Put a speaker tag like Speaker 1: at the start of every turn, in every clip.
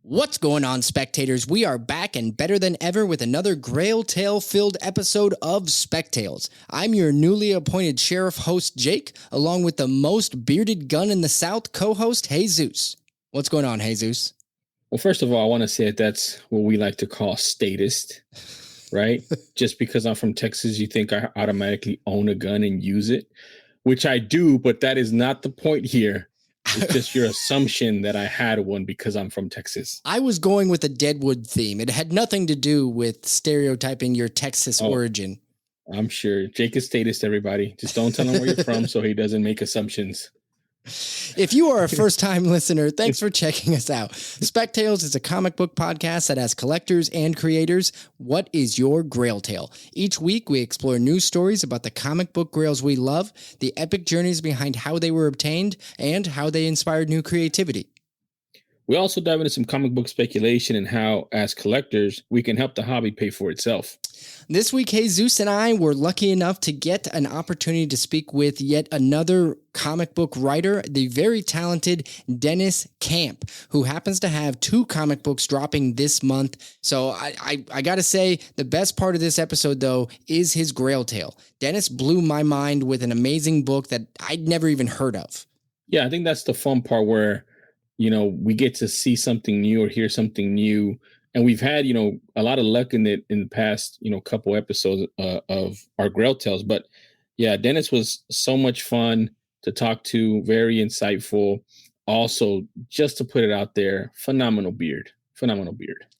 Speaker 1: What's going on, spectators? We are back and better than ever with another Grail tale-filled episode of Spec Tales. I'm your newly appointed sheriff host, Jake, along with the most bearded gun in the South co-host, Jesus. What's going on, Jesus?
Speaker 2: Well, first of all, I want to say that's what we like to call statist, right? Just because I'm from Texas, you think I automatically own a gun and use it, which I do, but that is not the point here. It's just your assumption that I had one because I'm from Texas.
Speaker 1: I was going with a Deadwood theme. It had nothing to do with stereotyping your Texas origin.
Speaker 2: I'm sure. Jake is statist, everybody. Just don't tell him where you're from so he doesn't make assumptions.
Speaker 1: If you are a first-time listener, thanks for checking us out. Spec Tales is a comic book podcast that has collectors and creators. What is your Grail tale? Each week, we explore news stories about the comic book grails we love, the epic journeys behind how they were obtained, and how they inspired new creativity.
Speaker 2: We also dive into some comic book speculation and how, as collectors, we can help the hobby pay for itself.
Speaker 1: This week, Jesus and I were lucky enough to get an opportunity to speak with yet another comic book writer, the very talented Deniz Camp, who happens to have 2 comic books dropping this month. So I got to say, the best part of this episode, though, is his Grail tale. Deniz blew my mind with an amazing book that I'd never even heard of.
Speaker 2: Yeah, I think that's the fun part where, you know, we get to see something new or hear something new. And we've had, you know, a lot of luck in the past, you know, couple episodes of our Grail tales. But yeah, Deniz was so much fun to talk to, very insightful. Also, just to put it out there, phenomenal beard.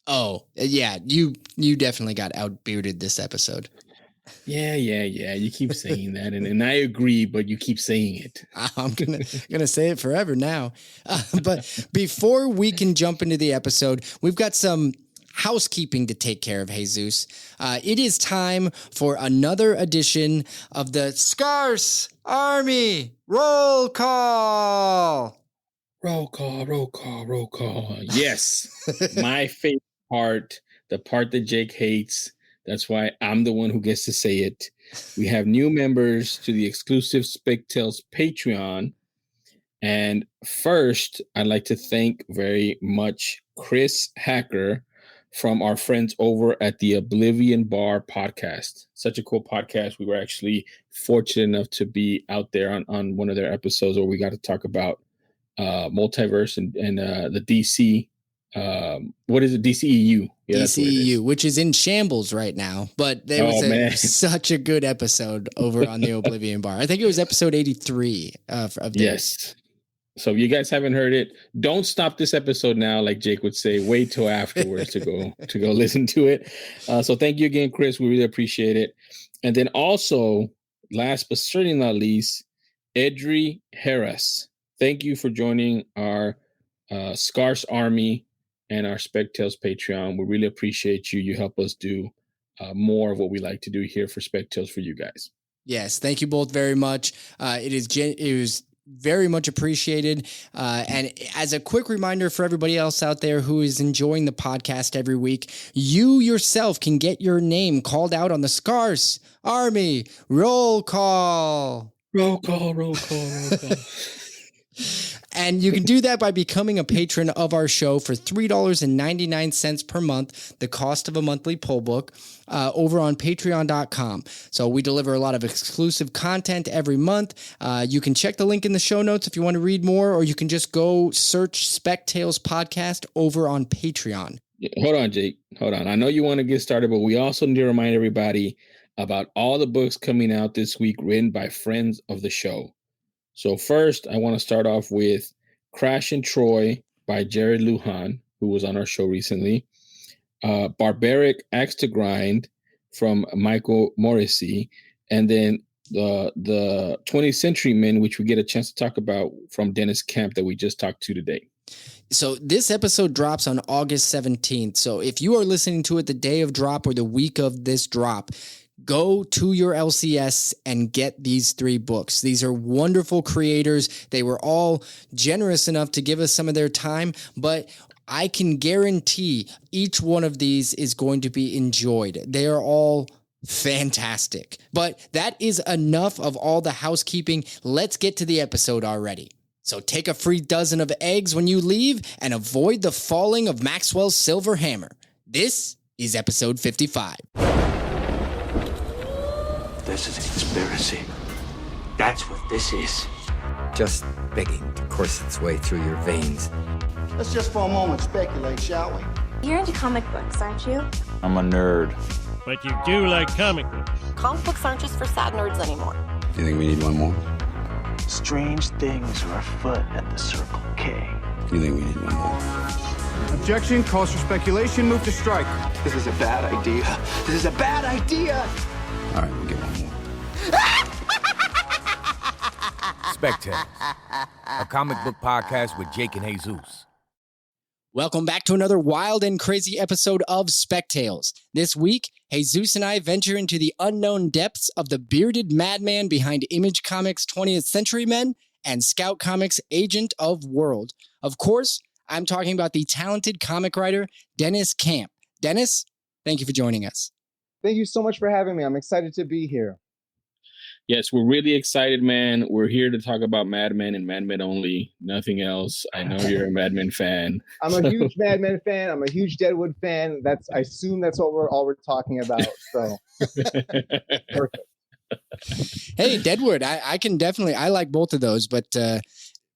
Speaker 1: Oh, yeah, you definitely got outbearded this episode.
Speaker 2: Yeah. You keep saying that, and I agree, but you keep saying it.
Speaker 1: I'm gonna say it forever now. But before we can jump into the episode, we've got some housekeeping to take care of, Jesus. It is time for another edition of the Scarce Army Roll Call.
Speaker 2: Roll call. Yes, my favorite part, the part that Jake hates. That's why I'm the one who gets to say it. We have new members to the exclusive Spec Tales Patreon. And first, I'd like to thank very much Chris Hacker from our friends over at the Oblivion Bar podcast. Such a cool podcast. We were actually fortunate enough to be out there on one of their episodes where we got to talk about multiverse and the DC. What is it? DCEU.
Speaker 1: Yeah, DCEU, which is in shambles right now, but there was such a good episode over on the Oblivion Bar. I think it was episode 83 of this.
Speaker 2: Yes. So if you guys haven't heard it, don't stop this episode now, like Jake would say. Wait till afterwards to go listen to it. So thank you again, Chris. We really appreciate it. And then also, last but certainly not least, Edri Harris. Thank you for joining our Scarce Army and our Spec Tales Patreon. We really appreciate you. You help us do more of what we like to do here for Spec Tales for you guys.
Speaker 1: Yes, thank you both very much. It was very much appreciated. And as a quick reminder for everybody else out there who is enjoying the podcast every week, you yourself can get your name called out on the Scarce Army Roll Call.
Speaker 2: Roll call.
Speaker 1: And you can do that by becoming a patron of our show for $3.99 per month, the cost of a monthly poll book, over on patreon.com. So we deliver a lot of exclusive content every month. You can check the link in the show notes if you want to read more, or you can just go search Spec Tales Podcast over on Patreon.
Speaker 2: Hold on, Jake. Hold on. I know you want to get started, but we also need to remind everybody about all the books coming out this week written by friends of the show. So first, I want to start off with Crash and Troy by Jared Lujan, who was on our show recently. Barbaric Axe to Grind from Michael Morrissey. And then the 20th Century Men, which we get a chance to talk about from Deniz Camp that we just talked to today.
Speaker 1: So this episode drops on August 17th. So if you are listening to it the day of drop or the week of this drop, go to your LCS and get these 3 books. These are wonderful creators. They were all generous enough to give us some of their time, but I can guarantee each one of these is going to be enjoyed. They are all fantastic. But that is enough of all the housekeeping. Let's get to the episode already. So take a free dozen of eggs when you leave and avoid the falling of Maxwell's silver hammer. This is episode 55.
Speaker 3: This is a conspiracy. That's what this is.
Speaker 4: Just begging to course its way through your veins.
Speaker 5: Let's just for a moment speculate, shall we?
Speaker 6: You're into comic books, aren't you?
Speaker 7: I'm a nerd.
Speaker 8: But you do like comic books.
Speaker 6: Comic books aren't just for sad nerds anymore.
Speaker 7: Do you think we need one more?
Speaker 3: Strange things are afoot at the Circle K.
Speaker 7: Do you think we need one more?
Speaker 5: Objection, calls for speculation, move to strike.
Speaker 3: This is a bad idea. This is a bad idea.
Speaker 7: All right, we'll get one more.
Speaker 9: Spec, a comic book podcast with Jake and Jesus.
Speaker 1: Welcome back to another wild and crazy episode of Spec Tales. This week, Jesus and I venture into the unknown depths of the bearded madman behind Image Comics' 20th Century Men and Scout Comics' Agent of World. Of course, I'm talking about the talented comic writer, Deniz Camp. Dennis, thank you for joining us.
Speaker 10: Thank you so much for having me. I'm excited to be here.
Speaker 2: Yes, we're really excited, man. We're here to talk about Mad Men and Mad Men only, nothing else. I know you're a Mad Men fan.
Speaker 10: I'm a huge Mad Men fan. I'm a huge Deadwood fan. I assume that's what we're talking about. So perfect.
Speaker 1: Hey, Deadwood, I can definitely, I like both of those, but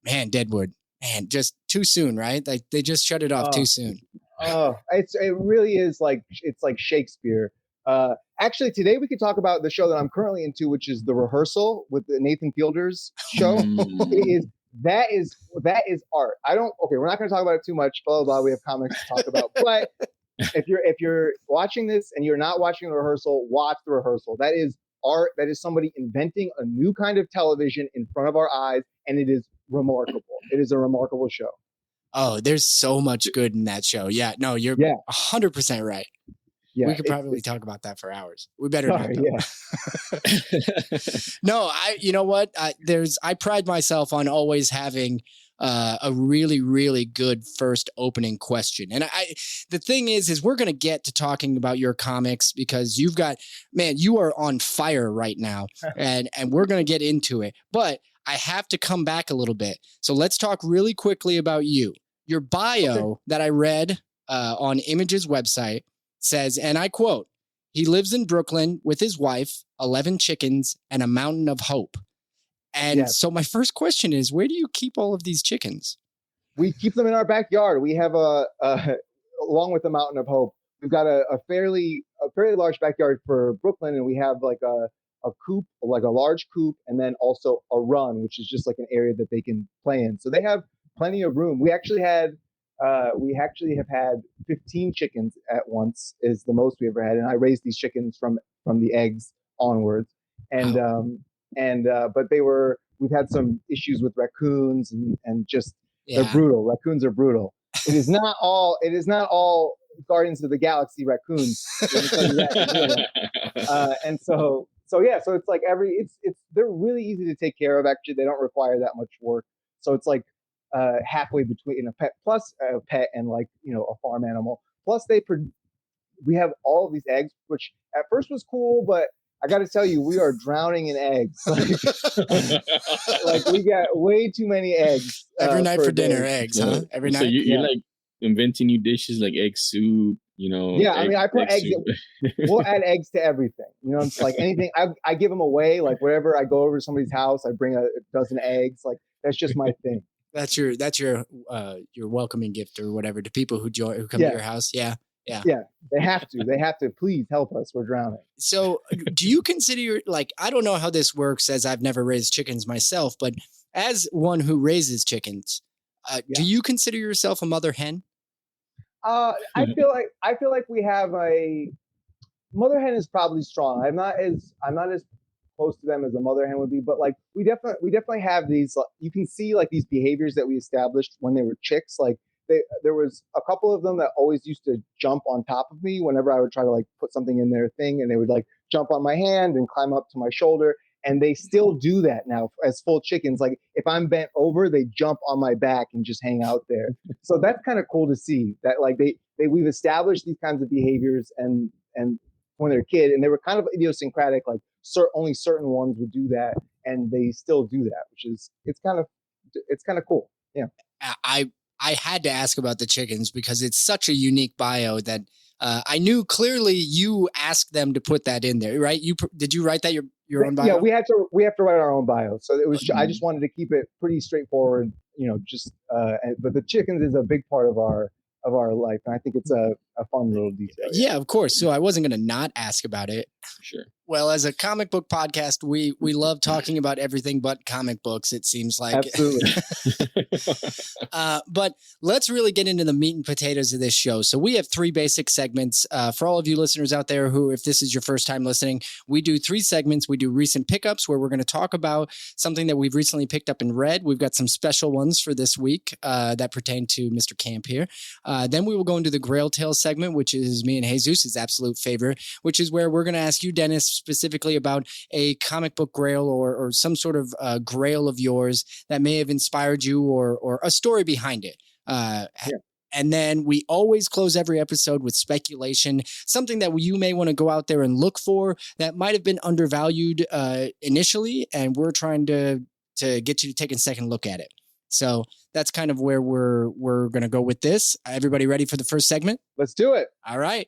Speaker 1: man, Deadwood, man, just too soon, right? Like they just shut it off too soon.
Speaker 10: It really is like, it's like Shakespeare. Actually, today we could talk about the show that I'm currently into, which is The Rehearsal with the Nathan Fielder's show. That is art. We're not going to talk about it too much. Blah, blah, blah. We have comics to talk about. But if you're watching this and you're not watching The Rehearsal, watch The Rehearsal. That is art. That is somebody inventing a new kind of television in front of our eyes, and it is remarkable. It is a remarkable show.
Speaker 1: Oh, there's so much good in that show. Yeah, no, you're 100% right.
Speaker 10: Yeah,
Speaker 1: we could probably talk about that for hours. We better not. No, you know what? I pride myself on always having a really, really good first opening question. And the thing is we're going to get to talking about your comics because you are on fire right now and we're going to get into it, but I have to come back a little bit. So let's talk really quickly about you. Your bio that I read on Image's website says, and I quote, "He lives in Brooklyn with his wife, 11 chickens, and a mountain of hope." And so my first question is, where do you keep all of these chickens?
Speaker 10: We keep them in our backyard. We have along with the mountain of hope, we've got a fairly large backyard for Brooklyn, and we have like a coop, like a large coop, and then also a run, which is just like an area that they can play in. So they have plenty of room. We actually have had 15 chickens at once, is the most we ever had. And I raised these chickens from the eggs onwards. And, but we've had some issues with raccoons and just, they're brutal. Raccoons are brutal. It is not all Guardians of the Galaxy raccoons. Let me tell you that. And so it's like they're really easy to take care of. Actually, they don't require that much work. So it's like, halfway between a pet plus a pet and like, a farm animal. Plus we have all of these eggs, which at first was cool, but I got to tell you, we are drowning in eggs. Like we got way too many eggs.
Speaker 1: Every night for dinner, eggs, huh? Every night.
Speaker 2: So you're like inventing new dishes like egg soup,
Speaker 10: Yeah, I mean, I put eggs. We'll add eggs to everything. It's like anything. I give them away. Like wherever I go over to somebody's house, I bring a dozen eggs. Like that's just my thing.
Speaker 1: That's your welcoming gift or whatever to people who come to your house. Yeah.
Speaker 10: They have to. Please help us. We're drowning.
Speaker 1: So, do you consider I don't know how this works as I've never raised chickens myself, but as one who raises chickens, do you consider yourself a mother hen?
Speaker 10: I feel like we have a mother hen is probably strong. I'm not as close to them as a mother hen would be, but like we definitely have these. You can see like these behaviors that we established when they were chicks. Like there was a couple of them that always used to jump on top of me whenever I would try to like put something in their thing, and they would like jump on my hand and climb up to my shoulder. And they still do that now as full chickens. Like if I'm bent over, they jump on my back and just hang out there. So that's kind of cool to see that like we've established these kinds of behaviors and when they're a kid, and they were kind of idiosyncratic. Like only certain ones would do that, and they still do that, which is it's kind of it's kind of cool. Yeah.
Speaker 1: I had to ask about the chickens because it's such a unique bio that I knew clearly you asked them to put that in there, right? Did you write that your own bio?
Speaker 10: Yeah, we have to write our own bio. So it was I just wanted to keep it pretty straightforward, just but the chickens is a big part of our life, and I think it's a fun little detail.
Speaker 1: Yeah, of course. So I wasn't going to not ask about it.
Speaker 2: Sure.
Speaker 1: Well, as a comic book podcast, we love talking about everything but comic books, it seems like.
Speaker 10: Absolutely.
Speaker 1: But let's really get into the meat and potatoes of this show. So we have 3 basic segments. For all of you listeners out there who, if this is your first time listening, we do 3 segments. We do recent pickups where we're going to talk about something that we've recently picked up and read. We've got some special ones for this week that pertain to Mr. Camp here. Then we will go into the Grail Tales segment, which is me and Jesus' absolute favorite, which is where we're going to ask you, Dennis, specifically about a comic book grail or some sort of grail of yours that may have inspired you or a story behind it. And then we always close every episode with speculation, something that you may want to go out there and look for that might have been undervalued initially, and we're trying to get you to take a second look at it. So that's kind of where we're going to go with this. Everybody ready for the first segment?
Speaker 10: Let's do it.
Speaker 1: All right.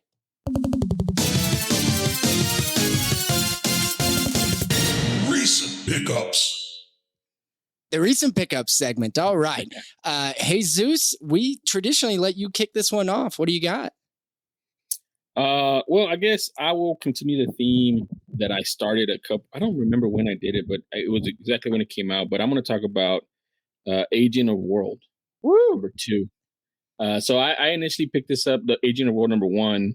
Speaker 11: Recent pickups.
Speaker 1: The recent pickups segment. All right. Jesus, we traditionally let you kick this one off. What do you got?
Speaker 2: Well, I guess I will continue the theme that I started I don't remember when I did it, but it was exactly when it came out. But I'm going to talk about Agent of World number 2. So I initially picked this up, the Agent of World number 1,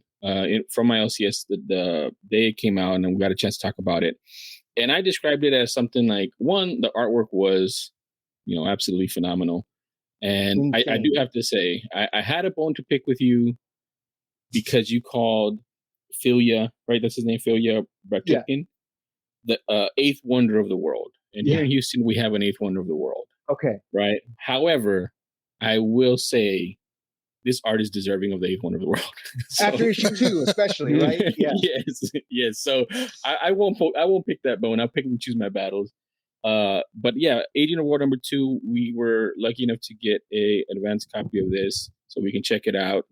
Speaker 2: from my LCS the day it came out, and then we got a chance to talk about it. And I described it as something like, one, the artwork was, absolutely phenomenal. And I do have to say, I had a bone to pick with you because you called Philia, right? That's his name, Philia Bartels, the 8th wonder of the world. And here in Houston, we have an 8th wonder of the world.
Speaker 10: Okay.
Speaker 2: Right. However, I will say this art is deserving of the 8th wonder of the world.
Speaker 10: So, after issue 2, especially, right? Yeah.
Speaker 2: Yes. So I won't pick that bone. I'll pick and choose my battles. But yeah, Agent of World number 2, we were lucky enough to get an advanced copy of this so we can check it out.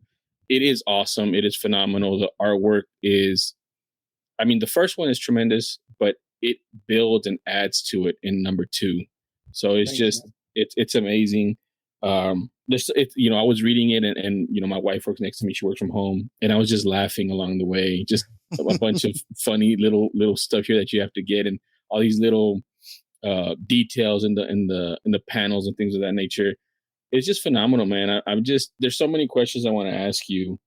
Speaker 2: It is awesome. It is phenomenal. The artwork is, the first one is tremendous, but it builds and adds to it in number 2. So it's amazing. I was reading it and my wife works next to me. She works from home, and I was just laughing along the way. Just a bunch of funny little stuff here that you have to get, and all these little details in the panels and things of that nature. It's just phenomenal, man. There's so many questions I want to ask you.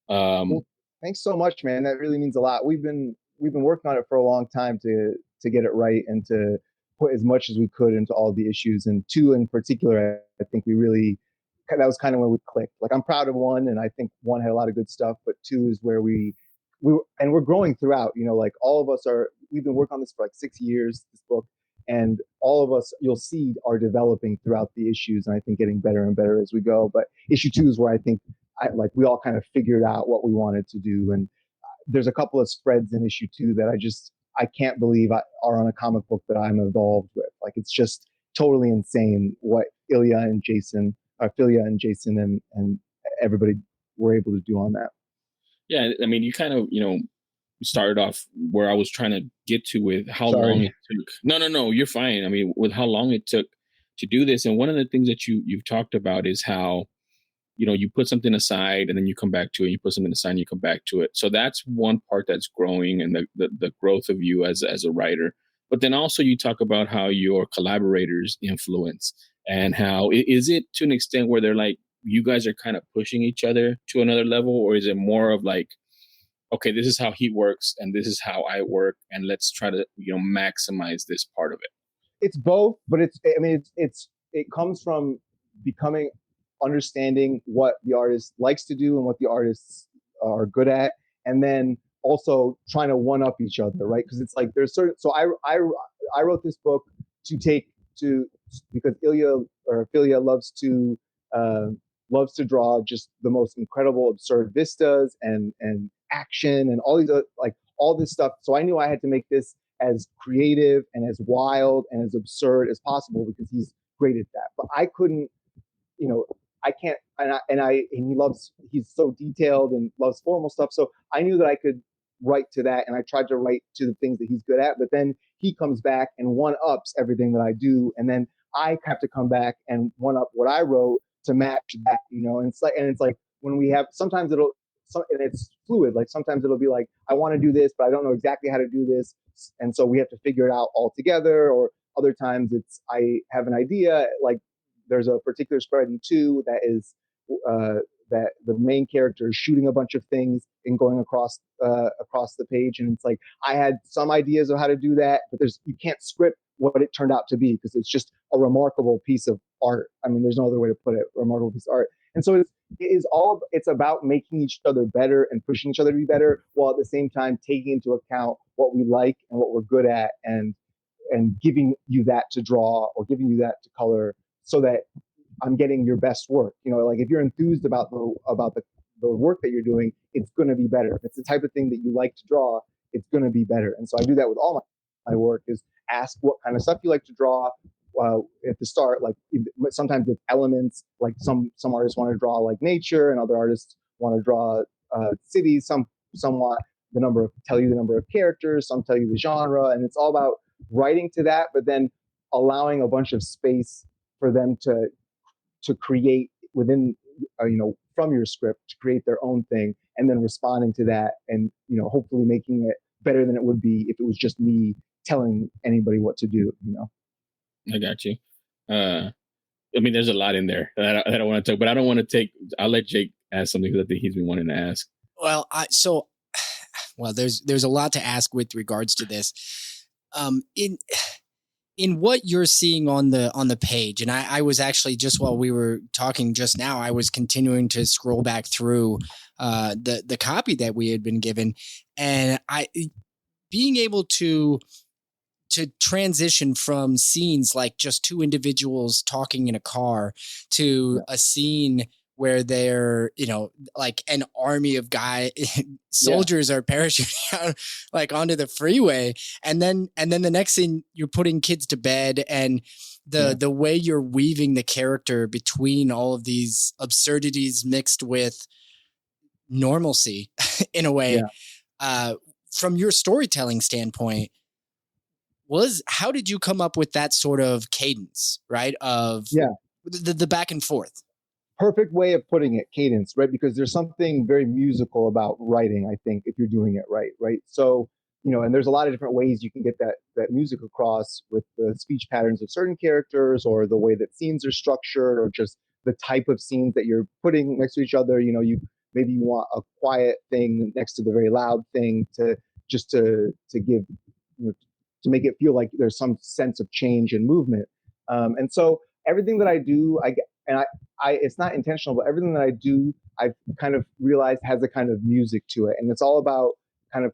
Speaker 10: Well, thanks so much, man. That really means a lot. We've been working on it for a long time to get it right and to put as much as we could into all the issues. And 2 in particular, I think that was kind of when we clicked. Like, I'm proud of 1, and I think 1 had a lot of good stuff, but 2 is where we're growing throughout. Like, all of us we've been working on this for like 6 years, this book, and all of us, you'll see, are developing throughout the issues, and I think getting better and better as we go. But issue 2 is where I think we all kind of figured out what we wanted to do. And there's a couple of spreads in issue 2 that I can't believe are on a comic book that I'm involved with. Like, it's just totally insane what Philia and Jason and everybody were able to do on that.
Speaker 2: Yeah, you kind of, started off where I was trying to get to with how long it took. No, you're fine. With how long it took to do this. And one of the things that you've talked about is how, you put something aside and then you come back to it. You put something aside and you come back to it. So that's one part that's growing, and the growth of you as a writer. But then also you talk about how your collaborators influence, and how is it to an extent where they're like, you guys are kind of pushing each other to another level, or is it more of like, okay, this is how he works and this is how I work, and let's try to maximize this part of it?
Speaker 10: It's both, but it comes from understanding what the artist likes to do and what the artists are good at, and then also trying to one up each other, right? Because it's like there's certain. So I wrote this book because Philia loves to draw just the most incredible absurd vistas and action and all these all this stuff. So I knew I had to make this as creative and as wild and as absurd as possible, because he's great at that. But I couldn't, I can't, and he's so detailed and loves formal stuff. So I knew that I could write to that, and I tried to write to the things that he's good at. But then he comes back and one ups everything that I do, and then I have to come back and one up what I wrote to match that, And it's like when we have, sometimes and it's fluid. Like sometimes it'll be like, I want to do this, but I don't know exactly how to do this, and so we have to figure it out all together. Or other times it's, I have an idea, like there's a particular spread in 2 that is that the main character is shooting a bunch of things and going across the page, and it's like I had some ideas of how to do that, but you can't script what it turned out to be, because it's just a remarkable piece of art. I mean, there's no other way to put it. A remarkable piece of art. And so it's about making each other better and pushing each other to be better, while at the same time taking into account what we like and what we're good at, and giving you that to draw or giving you that to color, so that I'm getting your best work. Like if you're enthused about the work that you're doing, it's going to be better. If it's the type of thing that you like to draw, it's going to be better. And so I do that with all my work, is ask what kind of stuff you like to draw at the start. Like sometimes it's elements, like some artists want to draw like nature, and other artists want to draw cities. Some want tell you the number of characters, some tell you the genre, and it's all about writing to that, but then allowing a bunch of space for them to create within, from your script, to create their own thing, and then responding to that, and hopefully making it better than it would be if it was just me telling anybody what to do.
Speaker 2: I got you. I mean, there's a lot in there that I don't want to talk, but I don't want to take. I'll let Jake ask something, because I think he's been wanting to ask.
Speaker 1: Well, there's a lot to ask with regards to this. In what you're seeing on the page, and I was actually, just while we were talking just now, I was continuing to scroll back through the copy that we had been given, and being able to transition from scenes like just 2 individuals talking in a car to a scene where they're, like an army of soldiers are parachuting out like onto the freeway. And then the next thing, you're putting kids to bed, and the way you're weaving the character between all of these absurdities mixed with normalcy in a way, from your storytelling standpoint, how did you come up with that sort of cadence, right? Of the back and forth.
Speaker 10: Perfect way of putting it, cadence, right? Because there's something very musical about writing, I think, if you're doing it right? So, and there's a lot of different ways you can get that music across, with the speech patterns of certain characters, or the way that scenes are structured, or just the type of scenes that you're putting next to each other. Maybe you want a quiet thing next to the very loud thing to give, to make it feel like there's some sense of change and movement. And so everything that I do, it's not intentional, but everything that I do, I've kind of realized has a kind of music to it. And it's all about kind of,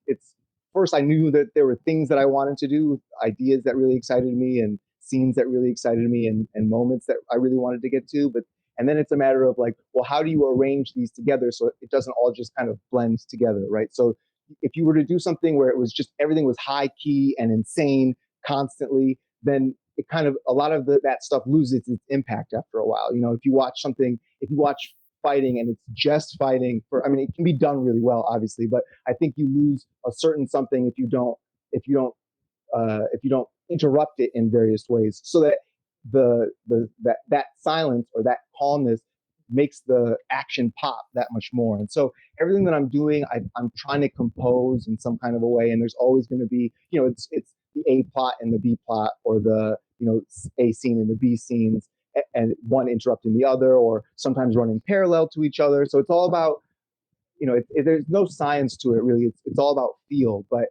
Speaker 10: it's first I knew that there were things that I wanted to do, ideas that really excited me, and scenes that really excited me, and moments that I really wanted to get to. And then it's a matter of like, well, how do you arrange these together so it doesn't all just kind of blend together, right? So if you were to do something where it was just everything was high key and insane constantly, then it kind of, a lot of that stuff loses its impact after a while. If you watch fighting and it's just fighting it can be done really well, obviously, but I think you lose a certain something if you don't interrupt it in various ways, so that that silence or that calmness makes the action pop that much more. And so everything that I'm doing, I'm trying to compose in some kind of a way, and there's always going to be, it's the A plot and the B plot, or the A scene and the B scenes, and one interrupting the other, or sometimes running parallel to each other. So it's all about, there's no science to it really. It's all about feel. But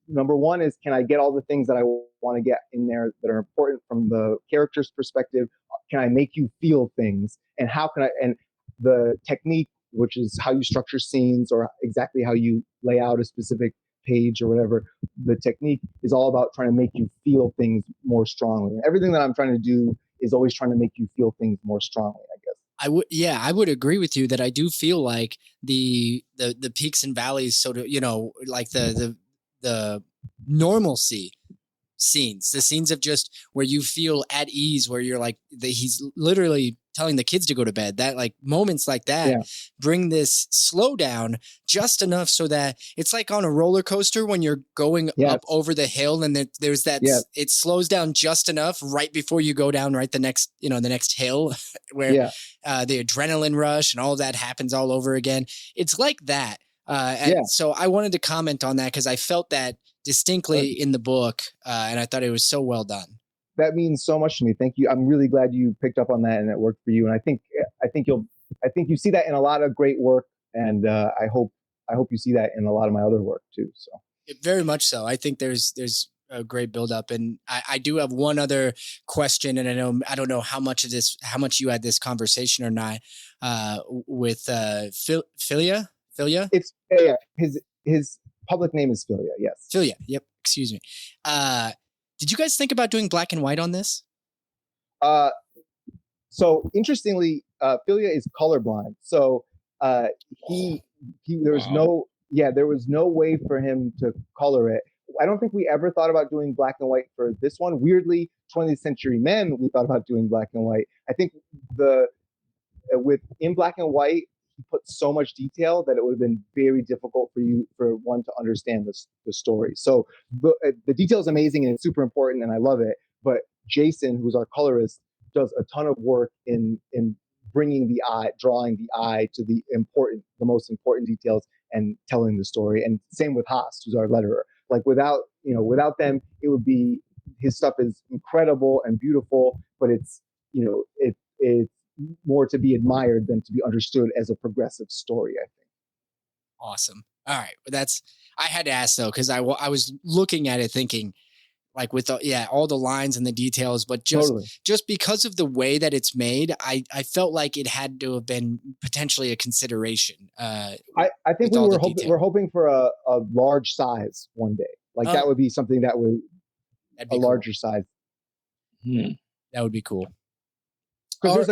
Speaker 10: number one is, can I get all the things that I want to get in there that are important from the character's perspective? Can I make you feel things? And how can and the technique, which is how you structure scenes, or exactly how you lay out a specific page or whatever, the technique is all about trying to make you feel things more strongly. Everything that I'm trying to do is always trying to make you feel things more strongly, I guess.
Speaker 1: I would agree with you that I do feel like the peaks and valleys, sort of, like the normalcy scenes, the scenes of just where you feel at ease, where you're like, he's literally telling the kids to go to bed. That like moments like that bring this slowdown just enough so that it's like on a roller coaster when you're going up over the hill, and there's that it slows down just enough right before you go down the next hill where the adrenaline rush and all of that happens all over again. It's like that. So I wanted to comment on that because I felt that distinctly in the book, and I thought it was so well done.
Speaker 10: That means so much to me. Thank you. I'm really glad you picked up on that and it worked for you. And I think you see that in a lot of great work, and I hope you see that in a lot of my other work too. So
Speaker 1: very much so. I think there's a great buildup, and I do have one other question, and I don't know how much you had this conversation or not with Philia.
Speaker 10: It's his public name is Philia. Yes.
Speaker 1: Philia. Yep. Excuse me. Did you guys think about doing black and white on this?
Speaker 10: So interestingly, Philia is colorblind. So there was no way for him to color it. I don't think we ever thought about doing black and white for this one. Weirdly, 20th Century Men, we thought about doing black and white. I think in black and white, he put so much detail that it would have been very difficult for one to understand the story. So the detail is amazing and it's super important and I love it. But Jason, who's our colorist, does a ton of work in bringing drawing the eye to the most important details and telling the story. And same with Haas, who's our letterer. Like without them, it would be, his stuff is incredible and beautiful, but it's more to be admired than to be understood as a progressive story, I think.
Speaker 1: Awesome. All right. I had to ask though, because I was looking at it thinking like with all the lines and the details, but just because of the way that it's made, I felt like it had to have been potentially a consideration. I
Speaker 10: think we're hoping for a large size one day. Like that would be something that would be a larger size.
Speaker 1: That would be cool.
Speaker 10: Because there's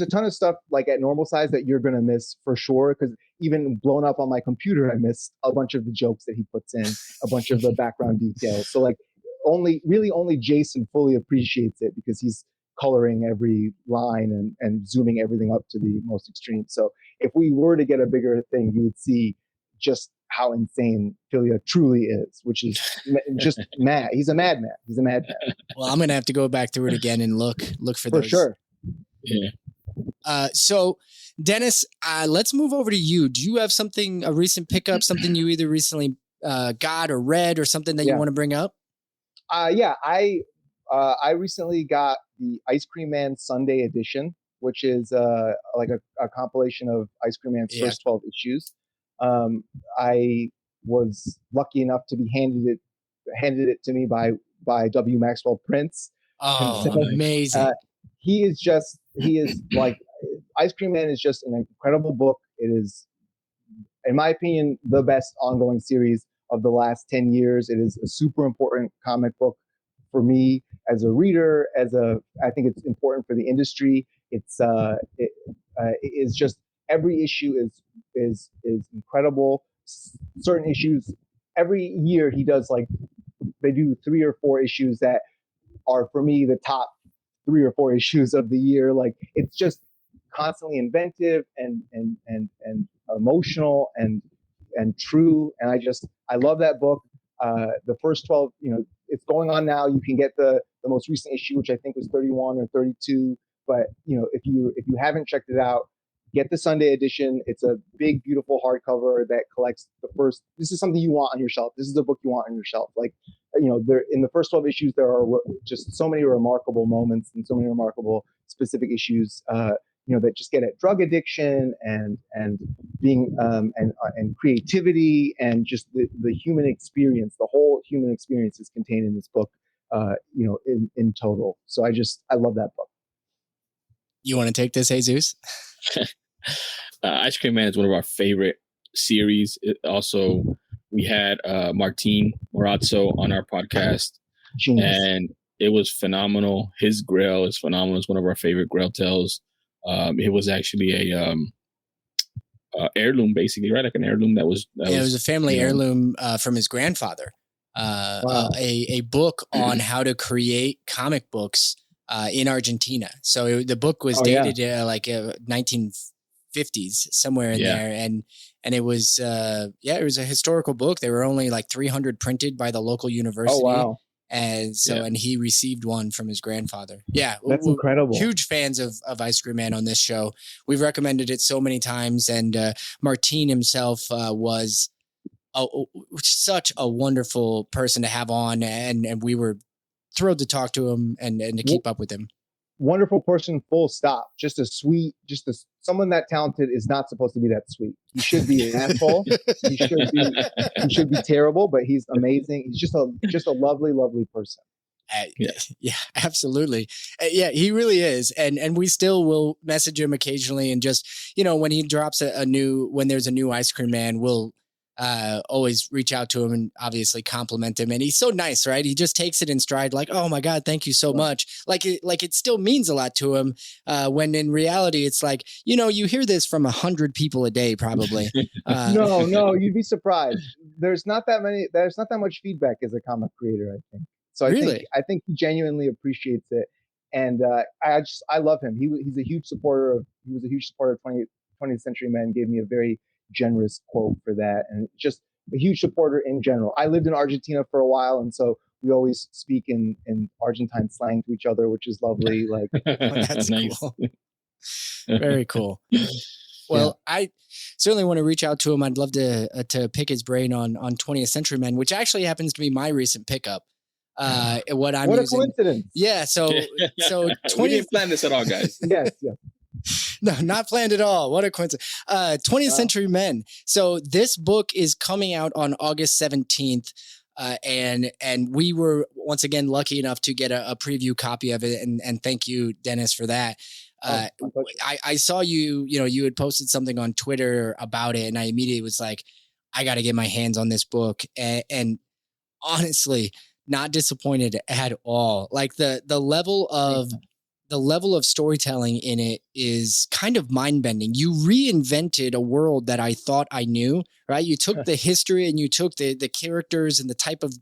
Speaker 10: a ton of stuff like at normal size that you're going to miss for sure. Because even blown up on my computer, I missed a bunch of the jokes that he puts in, a bunch of the background details. So like only Jason fully appreciates it because he's coloring every line and zooming everything up to the most extreme. So if we were to get a bigger thing, you would see just how insane Philia truly is, which is just mad. He's a madman.
Speaker 1: Well, I'm going to have to go back through it again and look for those.
Speaker 10: For sure.
Speaker 2: Yeah.
Speaker 10: So
Speaker 1: Dennis, let's move over to you. Do you have a recent pickup, something you either recently got or read or something that you want to bring up?
Speaker 10: I recently got the Ice Cream Man Sunday edition, which is like a compilation of Ice Cream Man's first 12 issues. I was lucky enough to be handed it to me by W. Maxwell Prince.
Speaker 1: Oh, amazing.
Speaker 10: He is like, Ice Cream Man is just an incredible book. It is, in my opinion, the best ongoing series of the last 10 years. It is a super important comic book for me as a reader, I think it's important for the industry. It is just, every issue is incredible. Certain issues, every year he does they do 3 or 4 issues that are for me the top 3 or 4 issues of the year. Like it's just constantly inventive and emotional and true. And I love that book. The first 12, it's going on now. You can get the most recent issue, which I think was 31 or 32. But if you haven't checked it out, get the Sunday edition. It's a big, beautiful hardcover that collects this is something you want on your shelf. This is the book you want on your shelf. Like, there in the first 12 issues, there are just so many remarkable moments and so many remarkable specific issues, that just get at drug addiction and being and creativity and just the human experience. The whole human experience is contained in this book, in total. So I love that book.
Speaker 1: You want to take this, Jesus?
Speaker 2: Ice Cream Man is one of our favorite series. We had Martin Morazzo on our podcast.
Speaker 10: Genius.
Speaker 2: And it was phenomenal. His Grail is phenomenal. It's one of our favorite Grail tales. It was actually a heirloom, basically, right? Like an heirloom that was
Speaker 1: it was a family heirloom from his grandfather. a book on how to create comic books in Argentina. So the book was dated 1950s, somewhere in there, and it was it was a historical book. There were only like 300 printed by the local university.
Speaker 10: Oh wow!
Speaker 1: And so, and he received one from his grandfather. Yeah,
Speaker 10: that's incredible.
Speaker 1: Huge fans of Ice Cream Man on this show. We've recommended it so many times, and Martin himself was such a wonderful person to have on, and we were thrilled to talk to him and to keep up with him.
Speaker 10: Wonderful person, full stop. Just a sweet, someone that talented is not supposed to be that sweet. He should be an asshole. He should be terrible, but he's amazing. He's just a lovely, lovely person.
Speaker 1: Yeah, absolutely. He really is. And we still will message him occasionally, and just, when he drops when there's a new Ice Cream Man, we'll always reach out to him and obviously compliment him. And he's so nice, right? He just takes it in stride, like, oh my God, thank you so much. Like it still means a lot to him. When in reality, it's like, you hear this from 100 people a day, probably.
Speaker 10: No, you'd be surprised. There's not that much feedback as a comic creator, I think. So I think he genuinely appreciates it. And I love him. He was a huge supporter of 20th Century Men, gave me a very generous quote for that, and just a huge supporter in general. I lived in Argentina for a while, and so we always speak in Argentine slang to each other, which is lovely. Like
Speaker 1: that's nice. Cool. Very cool. Well, I certainly want to reach out to him. I'd love to pick his brain on 20th Century Men, which actually happens to be my recent pickup. What a
Speaker 10: coincidence!
Speaker 1: Yeah, so
Speaker 2: we didn't plan this at all, guys.
Speaker 10: Yes.
Speaker 1: No, not planned at all. What a coincidence. 20th Century Men. So this book is coming out on August 17th. And we were once again lucky enough to get a preview copy of it. And thank you, Dennis, for that. I saw you had posted something on Twitter about it, and I immediately was like, I got to get my hands on this book. And honestly, not disappointed at all. Like the level of storytelling in it is kind of mind-bending. You reinvented a world that I thought I knew, right? You took the history and you took the characters and the type of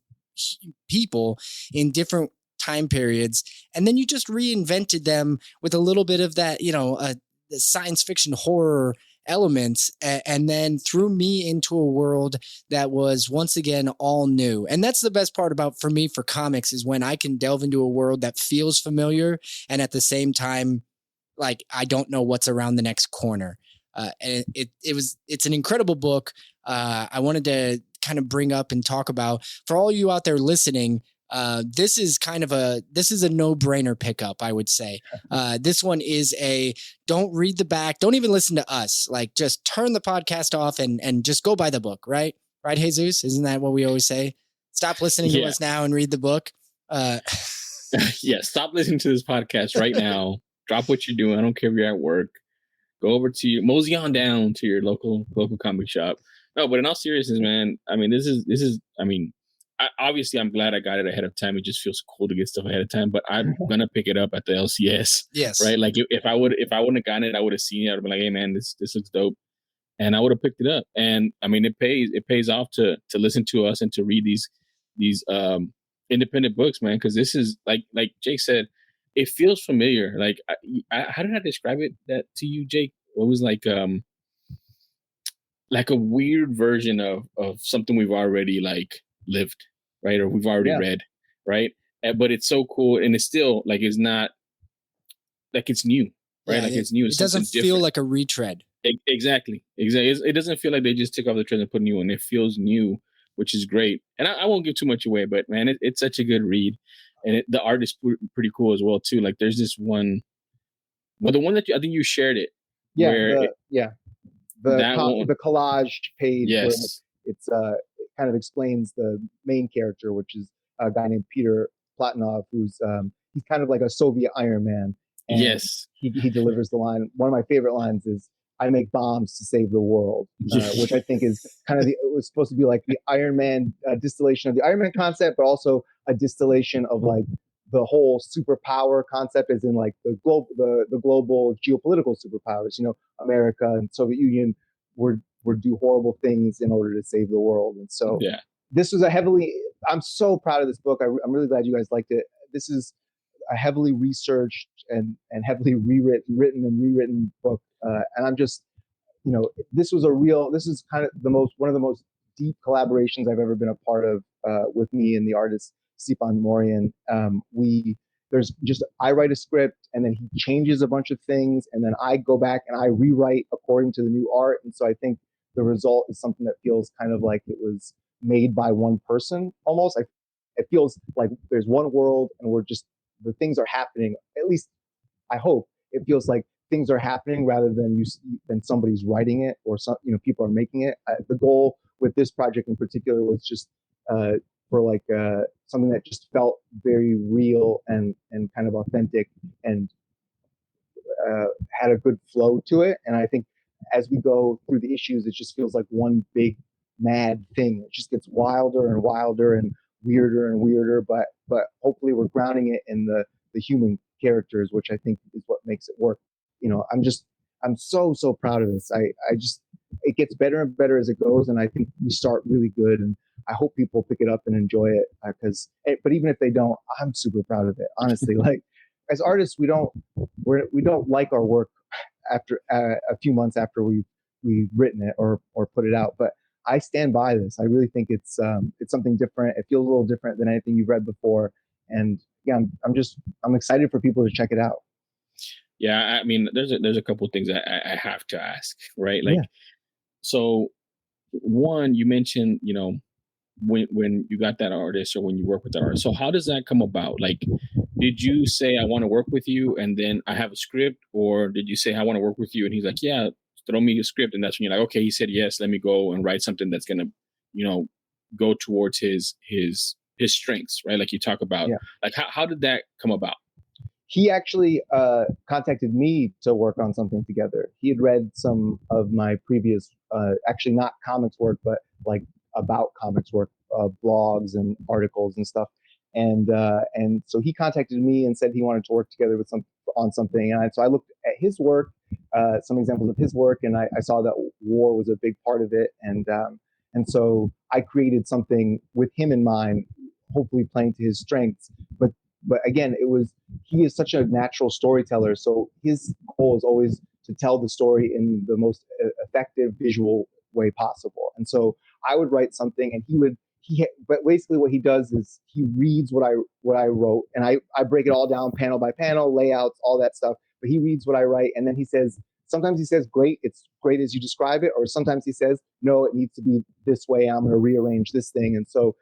Speaker 1: people in different time periods, and then you just reinvented them with a little bit of that, the science fiction horror elements, and then threw me into a world that was once again all new. And that's the best part for me for comics, is when I can delve into a world that feels familiar and at the same time, like, I don't know what's around the next corner. And it's an incredible book. I wanted to kind of bring up and talk about, for all you out there listening, this is a no-brainer pickup, I would say. This one is don't read the back. Don't even listen to us. Like, just turn the podcast off and just go buy the book, right? Right, Jesus? Isn't that what we always say? Stop listening to us now and read the book.
Speaker 2: Stop listening to this podcast right now. Drop what you're doing. I don't care if you're at work. Go over to mosey on down to your local comic shop. No, but in all seriousness, man, I mean, this is obviously, I'm glad I got it ahead of time. It just feels cool to get stuff ahead of time. But I'm gonna pick it up at the LCS.
Speaker 1: Yes,
Speaker 2: right. Like if I wouldn't have gotten it, I would have seen it. I would have been like, "Hey, man, this looks dope," and I would have picked it up. And I mean, it pays off to listen to us and to read these independent books, man. Because this is like Jake said, it feels familiar. Like, how did I describe that to you, Jake? It was like a weird version of something we've already lived, right? Or we've already read, right? But it's so cool, and it's still it's not like it's new, right? It's new.
Speaker 1: It doesn't feel like a retread.
Speaker 2: Exactly. It doesn't feel like they just took off the tread and put new one. It feels new, which is great. And I won't give too much away, but man, it's such a good read, and the art is pretty cool as well too. Like, there's this one, the one that I think you shared it.
Speaker 10: The collage page.
Speaker 2: Yes.
Speaker 10: It kind of explains the main character, which is a guy named Peter Platonov, who's he's kind of like a Soviet Iron Man. And
Speaker 2: yes.
Speaker 10: He delivers the line. One of my favorite lines is, "I make bombs to save the world," which I think is kind of it was supposed to be like the Iron Man distillation of the Iron Man concept, but also a distillation of like the whole superpower concept, as in like the global geopolitical superpowers. America and Soviet Union would do horrible things in order to save the world, and so this was a heavily I'm so proud of this book. I'm really glad you guys liked it. This is a heavily researched and heavily written and rewritten book. And I'm just, this is kind of one of the most deep collaborations I've ever been a part of with me and the artist Sipan Morian. I write a script and then he changes a bunch of things and then I go back and I rewrite according to the new art. And so I think the result is something that feels kind of like it was made by one person almost. It feels like there's one world and the things are happening. At least I hope it feels like things are happening rather than somebody's writing it or people are making it. The goal with this project in particular was just for something that just felt very real and kind of authentic and had a good flow to it. And I think as we go through the issues, it just feels like one big mad thing. It just gets wilder and wilder and weirder. But hopefully we're grounding it in the human characters, which I think is what makes it work. I'm so proud of this. It gets better and better as it goes, and I think we start really good. And I hope people pick it up and enjoy it but even if they don't, I'm super proud of it. Honestly, like as artists, we don't like our work after a few months after we've written it or put it out. But I stand by this. I really think it's something different. It feels a little different than anything you've read before. And yeah, I'm excited for people to check it out.
Speaker 2: Yeah, I mean, there's a couple of things I have to ask, right? Like, So one, you mentioned, when you got that artist or when you work with that artist. So how does that come about? Like, did you say, I want to work with you and then I have a script? Or did you say, I want to work with you? And he's like, yeah, throw me a script. And that's when you're like, okay, he said, yes, let me go and write something that's going to, go towards his strengths, right? Like you talk about, like, how did that come about?
Speaker 10: He actually contacted me to work on something together. He had read some of my previous, actually not comics work, but like about comics work, blogs and articles and stuff. And so he contacted me and said he wanted to work together on something. And so I looked at his work, some examples of his work, and I saw that war was a big part of it. And so I created something with him in mind, hopefully playing to his strengths. But again, he is such a natural storyteller. So his goal is always to tell the story in the most effective visual way possible. And so I would write something and but basically what he does is he reads what I wrote and I break it all down panel by panel, layouts, all that stuff. But he reads what I write and then sometimes he says, great, it's great as you describe it. Or sometimes he says, no, it needs to be this way. I'm going to rearrange this thing. And so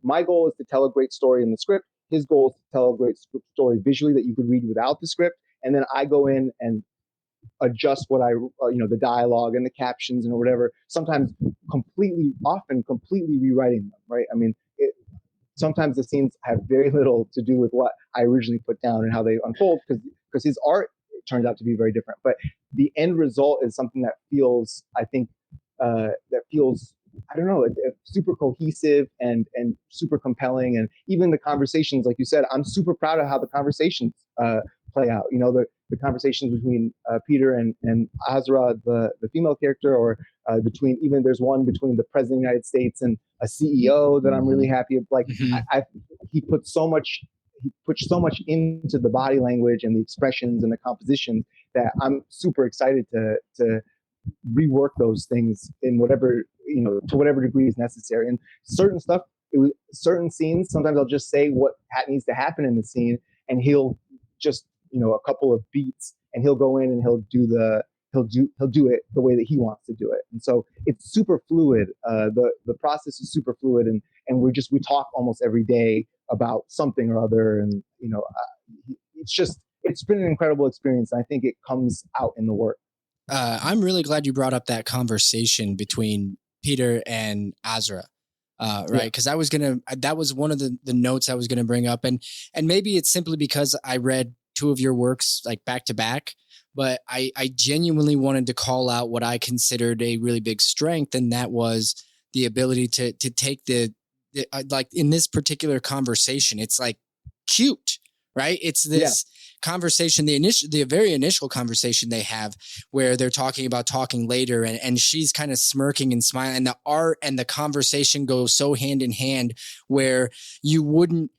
Speaker 10: my goal is to tell a great story in the script. His goal is to tell a great story visually that you could read without the script. And then I go in and adjust what the dialogue and the captions and whatever, sometimes often completely rewriting them, right? I mean, sometimes the scenes have very little to do with what I originally put down and how they unfold because his art turns out to be very different. But the end result is something that feels, I think, I don't know, super cohesive and super compelling. And even the conversations, like you said, I'm super proud of how the conversations play out. The conversations between Peter and Azra, the female character, or there's one between the president of the United States and a CEO that I'm really happy of. Like he put so much into the body language and the expressions and the composition that I'm super excited to rework those things in whatever, to whatever degree is necessary. And certain stuff, certain scenes, sometimes I'll just say what needs to happen in the scene and he'll just, a couple of beats and he'll go in and he'll do it the way that he wants to do it. And so it's super fluid. The process is super fluid and we talk almost every day about something or other. And, it's been an incredible experience. And I think it comes out in the work.
Speaker 1: I'm really glad you brought up that conversation between Peter and Azra, right? Because that was one of the notes I was going to bring up, and maybe it's simply because I read two of your works like back to back, but I genuinely wanted to call out what I considered a really big strength, and that was the ability to take the like in this particular conversation, it's like cute, right? It's this conversation, the very initial conversation they have where they're talking about talking later and she's kind of smirking and smiling, and the art and the conversation go so hand in hand where you wouldn't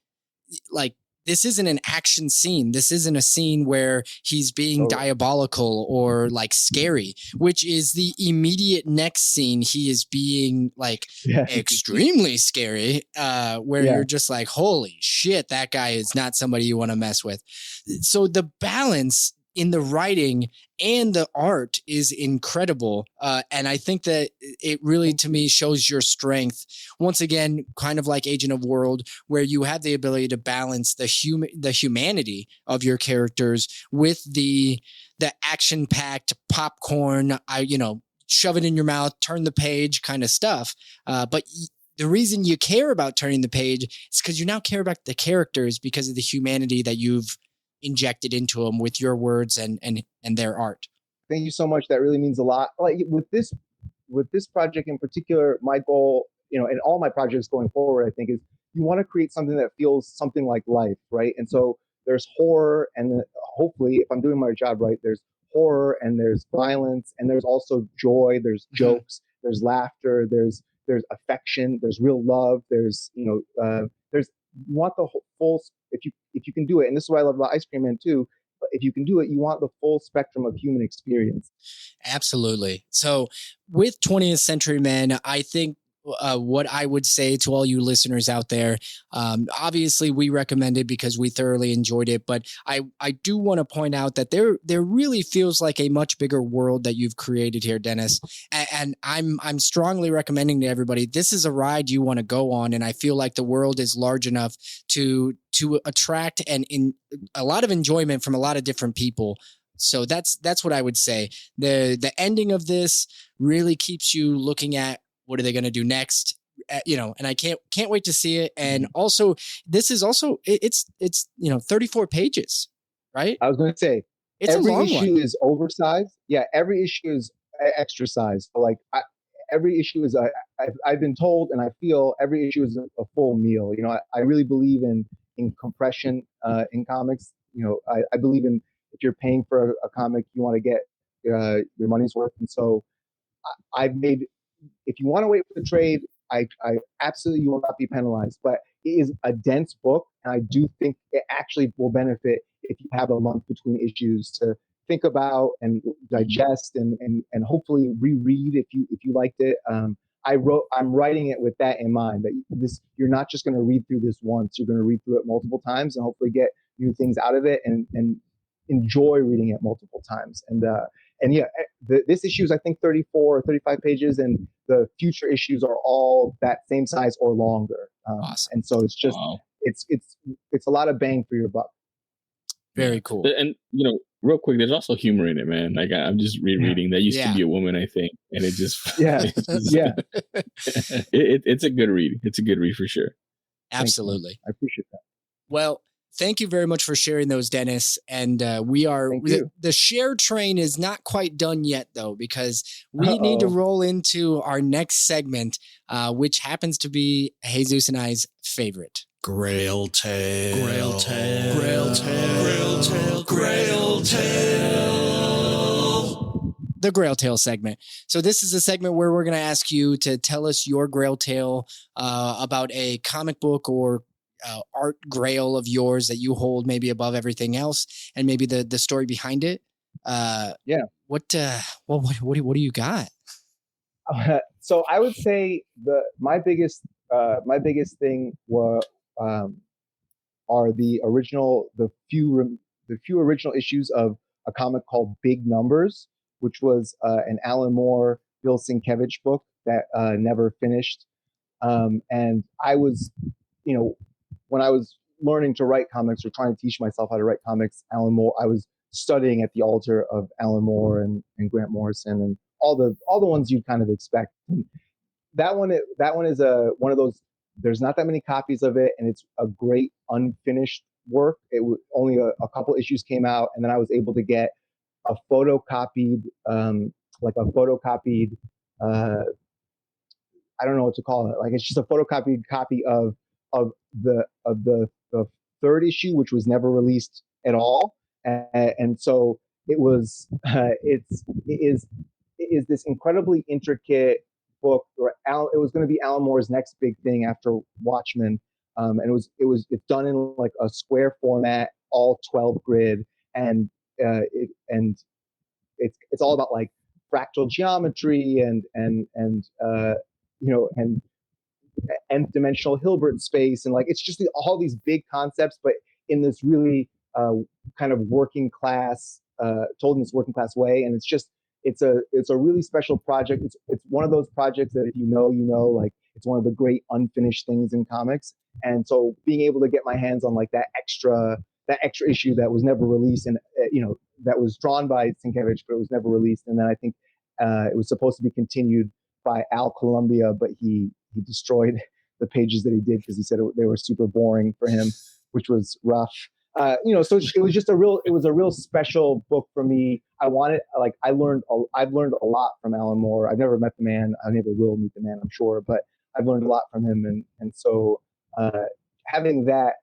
Speaker 1: like, this isn't an action scene. This isn't a scene where he's being diabolical or like scary, which is the immediate next scene. He is being like extremely scary, where you're just like, holy shit, that guy is not somebody you want to mess with. So the balance in the writing and the art is incredible. And I think that it really, to me, shows your strength. Once again, kind of like Agent of World, where you have the ability to balance the humanity of your characters with the action-packed popcorn, shove it in your mouth, turn the page kind of stuff. But the reason you care about turning the page is because you now care about the characters because of the humanity that you've injected into them with your words and their art.
Speaker 10: Thank you so much. That really means a lot. Like with this project in particular, my goal, and all my projects going forward, I think, is you want to create something that feels something like life, right? And so there's horror, and hopefully, if I'm doing my job right, there's horror and there's violence and there's also joy. There's jokes, there's laughter, there's affection, there's real love. There's you want the full, if you can do it, and this is what I love about Ice Cream Man too. If you can do it, you want the full spectrum of human experience.
Speaker 1: Absolutely. So with 20th Century Men, I think what I would say to all you listeners out there, obviously we recommend it because we thoroughly enjoyed it, but I do want to point out that there really feels like a much bigger world that you've created here, Dennis. And I'm strongly recommending to everybody, this is a ride you want to go on. And I feel like the world is large enough to attract and in a lot of enjoyment from a lot of different people. So that's what I would say. The ending of this really keeps you looking at, what are they going to do next? And I can't wait to see it. And also, this is also it's 34 pages, right?
Speaker 10: I was going to say
Speaker 1: it's
Speaker 10: every
Speaker 1: a long
Speaker 10: issue
Speaker 1: one.
Speaker 10: is oversized. Yeah, every issue is extra size. So like every issue is I've been told, and I feel every issue is a full meal. I really believe in compression in comics. I believe in, if you're paying for a comic, you want to get your money's worth. And so I've made. If you want to wait for the trade, I absolutely, you will not be penalized. But it is a dense book, and I do think it actually will benefit if you have a month between issues to think about and digest and hopefully reread if you liked it. I'm writing it with that in mind, that you're not just going to read through this once. You're going to read through it multiple times and hopefully get new things out of it and enjoy reading it multiple times. And yeah, this issue is, I think, 34 or 35 pages, and the future issues are all that same size or longer.
Speaker 1: Awesome.
Speaker 10: And so it's just, it's a lot of bang for your buck.
Speaker 1: Very cool.
Speaker 2: And, real quick, there's also humor in it, man. Like I'm just rereading that used to be a woman, I think. And it just, it's a good read. It's a good read for sure.
Speaker 1: Absolutely.
Speaker 10: I appreciate that.
Speaker 1: Well, thank you very much for sharing those, Dennis. And the share train is not quite done yet, though, because we need to roll into our next segment, which happens to be Jesus and I's favorite.
Speaker 11: Grail Tale. Grail Tale. Grail Tale. Grail Tale. Grail Tale.
Speaker 1: The Grail Tale segment. So this is a segment where we're going to ask you to tell us your Grail Tale about a comic book or art grail of yours that you hold maybe above everything else, and maybe the story behind it. What do you got?
Speaker 10: So I would say my biggest thing are the few original issues of a comic called Big Numbers, which was an Alan Moore, Bill Sienkiewicz book that never finished. And I was, when I was learning to write comics or trying to teach myself how to write comics, Alan Moore, I was studying at the altar of Alan Moore and Grant Morrison and all the ones you kind of expect. And that one is one of those. There's not that many copies of it, and it's a great unfinished work. Only a couple issues came out, and then I was able to get a photocopied, I don't know what to call it. Like, it's just a photocopied copy of the third issue, which was never released at all. and so it is this incredibly intricate book. It was going to be Alan Moore's next big thing after Watchmen, and it's done in like a square format, all 12 grid, and it's all about like fractal geometry and nth dimensional Hilbert space, and like it's just all these big concepts, but in this really kind of working class, told in this working class way. And it's a really special project. It's one of those projects that if you know, like it's one of the great unfinished things in comics. And so being able to get my hands on like that extra issue that was never released, and that was drawn by Sienkiewicz, but it was never released. And then I think it was supposed to be continued by Al Columbia, but he destroyed the pages that he did because he said they were super boring for him, which was rough. So it was just a real special book for me. I've learned a lot from Alan Moore. I've never met the man. I never will meet the man, I'm sure, but I've learned a lot from him. And so finding that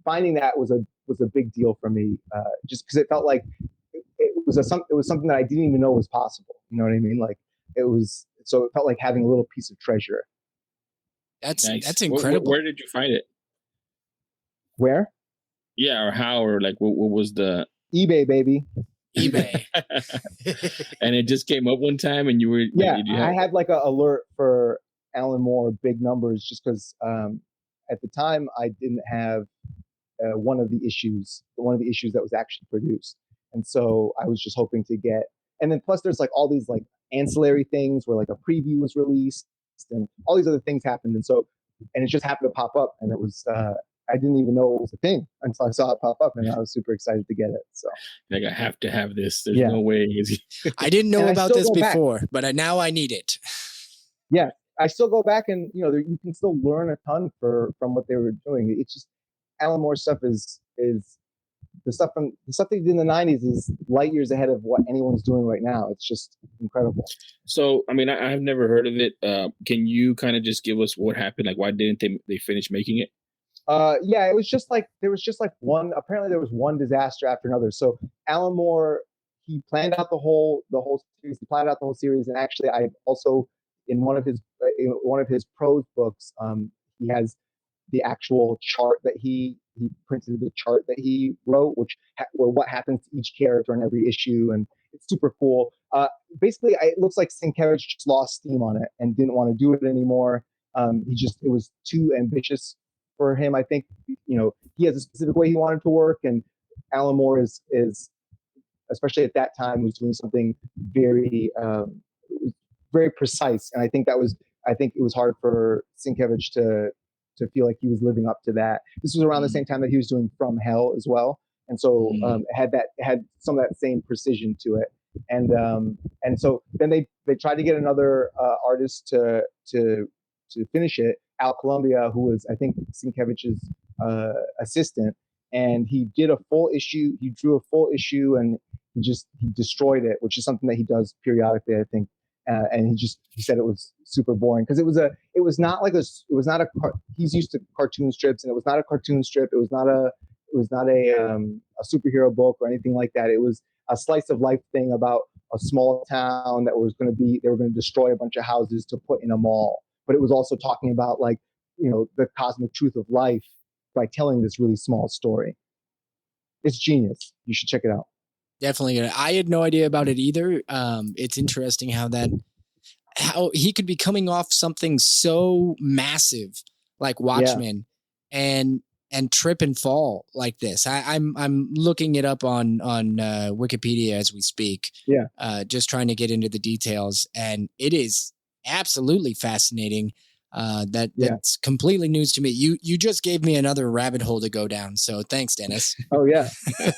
Speaker 10: was a big deal for me, just because it felt like it was something that I didn't even know was possible. You know what I mean? Like so it felt like having a little piece of treasure.
Speaker 1: That's
Speaker 2: Nice.
Speaker 1: That's incredible.
Speaker 2: Where did you find it?
Speaker 10: Where?
Speaker 2: Yeah, or how, or like what was the
Speaker 10: eBay, baby?
Speaker 1: eBay.
Speaker 2: And it just came up one time, and you were
Speaker 10: I had like a alert for Alan Moore big numbers just because at the time I didn't have one of the issues that was actually produced, and so I was just hoping to get. And then plus there's like all these like ancillary things where like a preview was released and all these other things happened, and it just happened to pop up, and it was I didn't even know it was a thing until I saw it pop up, and I was super excited to get it. So
Speaker 2: like, I have to have this. There's no way.
Speaker 1: I didn't know about this before, but now I need it.
Speaker 10: Yeah, I still go back, and you can still learn a ton from what they were doing. It's just Alan Moore stuff is the stuff they did in the 90s is light years ahead of what anyone's doing right now. It's just incredible.
Speaker 2: So, I mean, I've never heard of it. Can you kind of just give us what happened? Like, why didn't they finish making it?
Speaker 10: Yeah, it was just like there was one disaster after another. So Alan Moore, he planned out the whole series. He planned out the whole series, and actually, I also in one of his prose books, he has the actual chart that he printed, the chart that he wrote, which what happens to each character in every issue, and it's super cool. Basically, it looks like Sienkiewicz just lost steam on it and didn't want to do it anymore. It was too ambitious for him. I think he has a specific way he wanted to work, and Alan Moore is especially at that time was doing something very very precise, and I think it was hard for Sienkiewicz to feel like he was living up to that. This was around the same time that he was doing From Hell as well, and so it had some of that same precision to it. And so then they tried to get another artist to finish it, Al Columbia, who was I think Sienkiewicz's assistant, and he did a full issue. He drew a full issue, and he destroyed it, which is something that he does periodically, I think. And he said it was super boring because he's used to cartoon strips, and it was not a cartoon strip. It was not a superhero book or anything like that. It was a slice of life thing about a small town they were going to destroy a bunch of houses to put in a mall. But it was also talking about the cosmic truth of life by telling this really small story. It's genius. You should check it out.
Speaker 1: Definitely good. I had no idea about it either. It's interesting how he could be coming off something so massive like Watchmen and trip and fall like this. I'm looking it up on Wikipedia as we speak.
Speaker 10: Yeah.
Speaker 1: Just trying to get into the details, and it is absolutely fascinating. That's completely news to me. You just gave me another rabbit hole to go down. So thanks, Dennis.
Speaker 10: Oh yeah,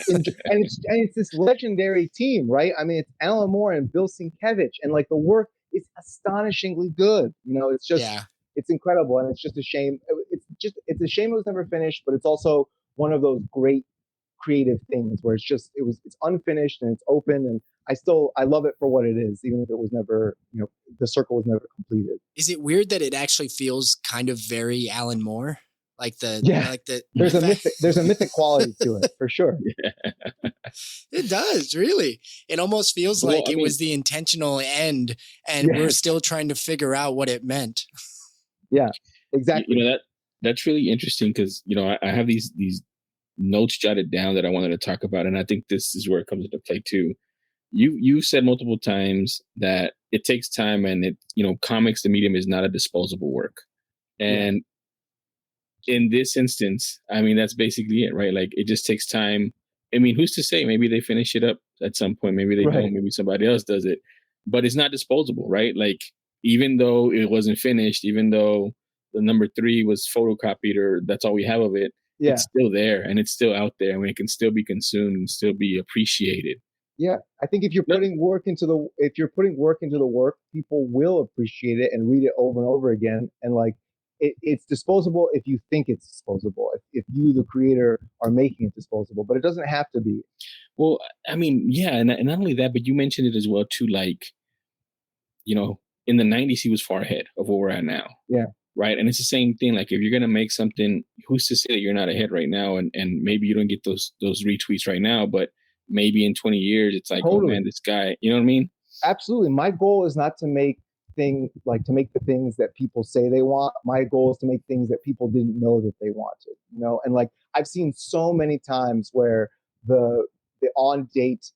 Speaker 10: and it's this legendary team, right? I mean, it's Alan Moore and Bill Sienkiewicz, and like the work is astonishingly good. It's just it's incredible, and it's just a shame. It's a shame it was never finished, but it's also one of those great creative things where it's unfinished and it's open, and I love it for what it is, even if it was never, the circle was never completed.
Speaker 1: Is it weird that it actually feels kind of very Alan Moore? like the
Speaker 10: Yeah.
Speaker 1: like the
Speaker 10: There's a mythic quality to it for sure.
Speaker 1: It does, really. It almost feels
Speaker 2: Well,
Speaker 1: like
Speaker 2: I
Speaker 1: it
Speaker 2: mean-
Speaker 1: was the intentional end, and we're
Speaker 10: Yes.
Speaker 1: still trying to figure out what it meant.
Speaker 10: Yeah, exactly.
Speaker 2: You know, that's really interesting because, you know, I have these notes jotted down that I wanted to talk about, and I think this is where it comes into play too. You've said multiple times that it takes time, and it, you know, comics, the medium, is not a disposable work. And in this instance, I mean, that's basically it, right? Like, it just takes time. I mean, who's to say? Maybe they finish it up at some point. Maybe they
Speaker 10: Right.
Speaker 2: don't. Maybe somebody else does it. But it's not disposable, right? Like, even though it wasn't finished, even though the number 3 was photocopied, or that's all we have of it,
Speaker 10: Yeah.
Speaker 2: it's still there, and it's still out there. I mean, it can still be consumed and still be appreciated.
Speaker 10: Yeah, I think if you're putting work into the work, people will appreciate it and read it over and over again. And like, it's disposable if you think it's disposable. If you, the creator, are making it disposable, but it doesn't have to be.
Speaker 2: Well, I mean, yeah, and not only that, but you mentioned it as well too. Like, you know, in the 90s, he was far ahead of where we're at now.
Speaker 10: Yeah.
Speaker 2: Right. And it's the same thing. Like, if you're gonna make something, who's to say that you're not ahead right now? And maybe you don't get those retweets right now, but maybe in 20 years, it's like,
Speaker 10: Totally.
Speaker 2: oh man, this guy, you know what I mean?
Speaker 10: Absolutely. My goal is not to make the things that people say they want. My goal is to make things that people didn't know that they wanted, you know? And like, I've seen so many times where the on date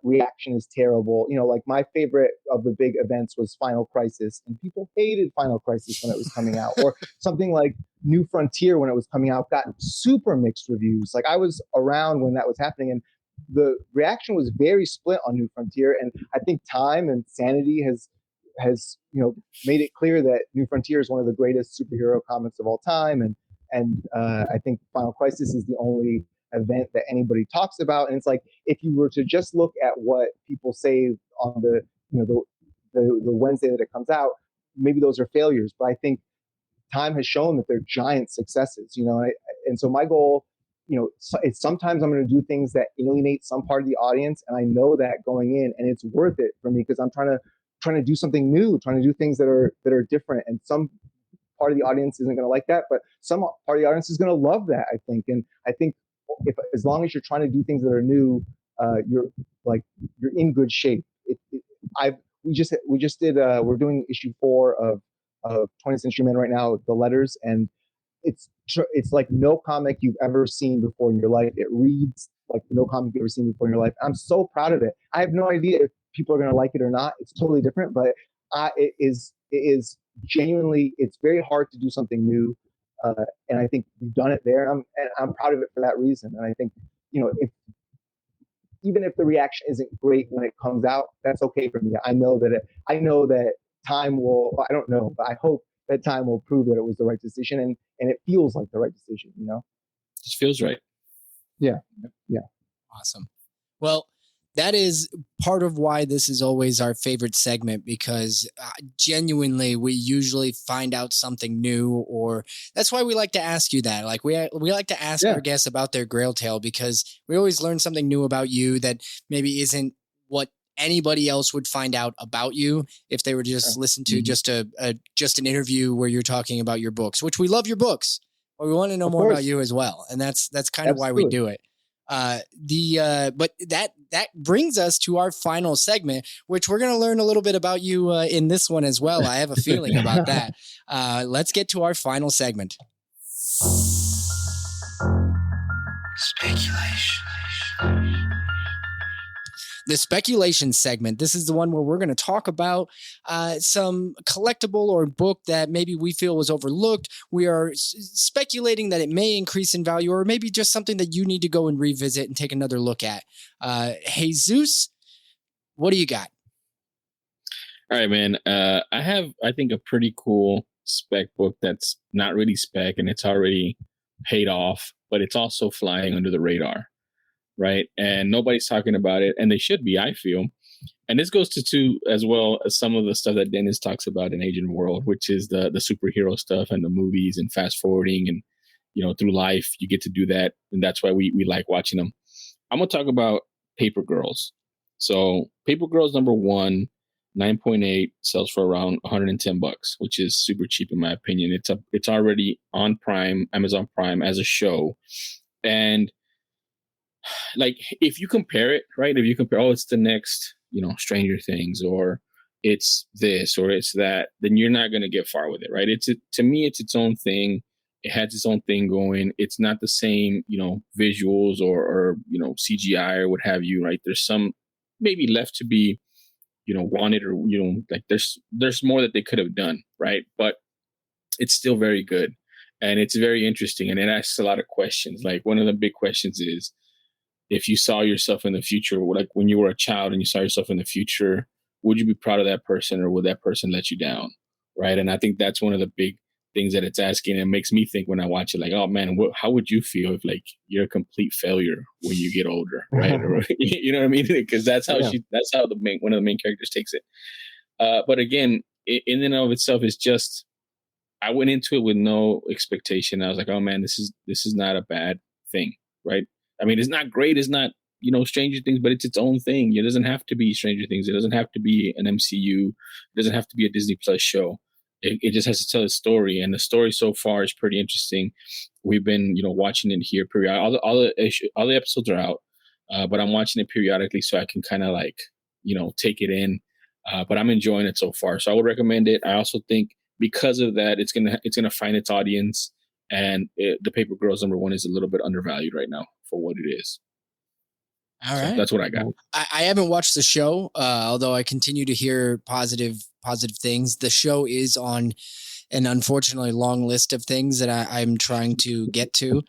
Speaker 10: reaction is terrible. You know, like my favorite of the big events was Final Crisis, and people hated Final Crisis when it was coming out, or something like New Frontier when it was coming out got super mixed reviews. Like, I was around when that was happening, and the reaction was very split on New Frontier. And I think Time and Sanity has you know, made it clear that New Frontier is one of the greatest superhero comics of all time, and I think Final Crisis is the only event that anybody talks about. And it's like, if you were to just look at what people say on the, you know, the Wednesday that it comes out, maybe those are failures. But I think Time has shown that they're giant successes, you know. And so my goal, you know, it's sometimes I'm going to do things that alienate some part of the audience, and I know that going in, and it's worth it for me because I'm trying to do something new, trying to do things that are different. And some part of the audience isn't going to like that, but some part of the audience is going to love that, I think. And I think as long as you're trying to do things that are new, you're in good shape. We just did we're doing issue 4 of 20th Century Men right now, the letters, and it's like no comic you've ever seen before in your life. It reads like no comic you've ever seen before in your life. I'm so proud of it. I have no idea if people are going to like it or not. It's totally different, but it is genuinely, it's very hard to do something new. And I think we've done it there, and I'm proud of it for that reason. And I think, you know, even if the reaction isn't great when it comes out, that's okay for me. I know that time will, I don't know, but I hope that time will prove that it was the right decision, and it feels like the right decision, you know?
Speaker 2: It just feels right.
Speaker 10: Yeah.
Speaker 1: Awesome. Well, that is part of why this is always our favorite segment, because genuinely we usually find out something new, or that's why we like to ask you that. Like, we like to ask our guests about their Grail tale, because we always learn something new about you that maybe isn't what anybody else would find out about you if they were to just listen to just an interview where you're talking about your books, which we love your books, but we want to know more about you as well. And that's kind of why we do it. But that brings us to our final segment, which we're going to learn a little bit about you in this one as well. I have a feeling about that. Let's get to our final segment.
Speaker 3: Speculation.
Speaker 1: The speculation segment. This is the one where we're going to talk about some collectible or book that maybe we feel was overlooked. We are speculating that it may increase in value, or maybe just something that you need to go and revisit and take another look at. Jesus, what do you got?
Speaker 2: All right, man. I have, I think, a pretty cool spec book that's not really spec, and it's already paid off, but it's also flying under the radar. Right. And nobody's talking about it, and they should be, I feel. And this goes to as well as some of the stuff that Deniz talks about in Agent World, which is the superhero stuff and the movies and fast forwarding, and, you know, through life, you get to do that. And that's why we like watching them. I'm going to talk about Paper Girls. So Paper Girls #1, 9.8 sells for around $110, which is super cheap in my opinion. It's already on Prime, Amazon Prime as a show. And like, if you compare it, right? If you compare, oh, it's the next, Stranger Things, or it's this, or it's that, then you're not going to get far with it, right? To me, it's its own thing. It has its own thing going. It's not the same, visuals or CGI or what have you, right? There's some maybe left to be, wanted, or, like there's more that they could have done, right? But it's still very good. And it's very interesting. And it asks a lot of questions. Like, one of the big questions is, if you saw yourself in the future, like when you were a child and you saw yourself in the future, would you be proud of that person, or would that person let you down? Right. And I think that's one of the big things that it's asking. And it makes me think when I watch it, like, oh man, how would you feel if like you're a complete failure when you get older? Right. Or, you know what I mean? Because that's how one of the main characters takes it. But again, in and of itself is just, I went into it with no expectation. I was like, oh man, this is not a bad thing. Right. I mean, it's not great. It's not, Stranger Things, but it's its own thing. It doesn't have to be Stranger Things. It doesn't have to be an MCU. It doesn't have to be a Disney Plus show. It just has to tell a story. And the story so far is pretty interesting. We've been, watching it here periodically. All the episodes are out, but I'm watching it periodically so I can kind of like, take it in. But I'm enjoying it so far. So I would recommend it. I also think because of that, it's gonna find its audience. And The Paper Girls #1 is a little bit undervalued right now for what it is.
Speaker 1: All right.
Speaker 2: That's what I got.
Speaker 1: I haven't watched the show, although I continue to hear positive things. The show is on an unfortunately long list of things that I'm trying to get to.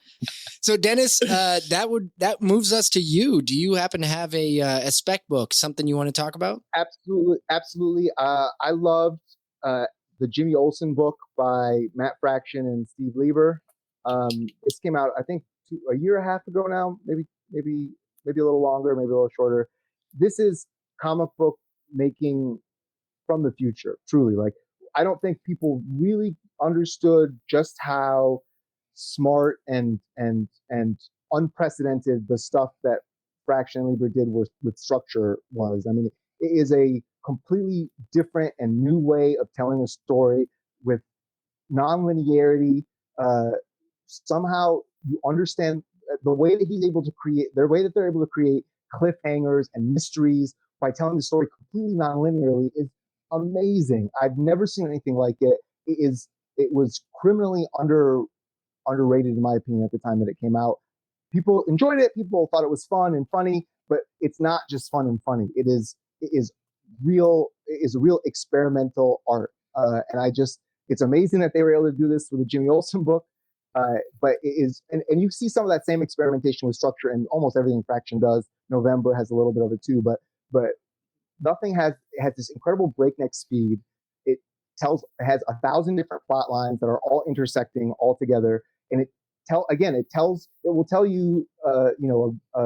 Speaker 1: So Dennis, that moves us to you. Do you happen to have a spec book, something you want to talk about?
Speaker 10: Absolutely. I loved the Jimmy Olsen book by Matt Fraction and Steve Lieber. This came out, I think, a year and a half ago now, maybe a little longer, maybe a little shorter. This is comic book making from the future, truly. Like, I don't think people really understood just how smart and unprecedented the stuff that Fraction and Lieber did with structure was. I mean, it is a completely different and new way of telling a story with non-linearity. Somehow you understand the way that he's able to create, the way that they're able to create cliffhangers and mysteries by telling the story completely non-linearly is amazing. I've never seen anything like it. It was criminally underrated in my opinion at the time that it came out. People enjoyed it. People thought it was fun and funny, but it's not just fun and funny. It is real experimental art. And it's amazing that they were able to do this with the Jimmy Olsen book. But it is, and you see some of that same experimentation with structure in almost everything Fraction does. November has a little bit of it too, but nothing has this incredible breakneck speed. It has 1,000 different plot lines that are all intersecting all together, and it will tell you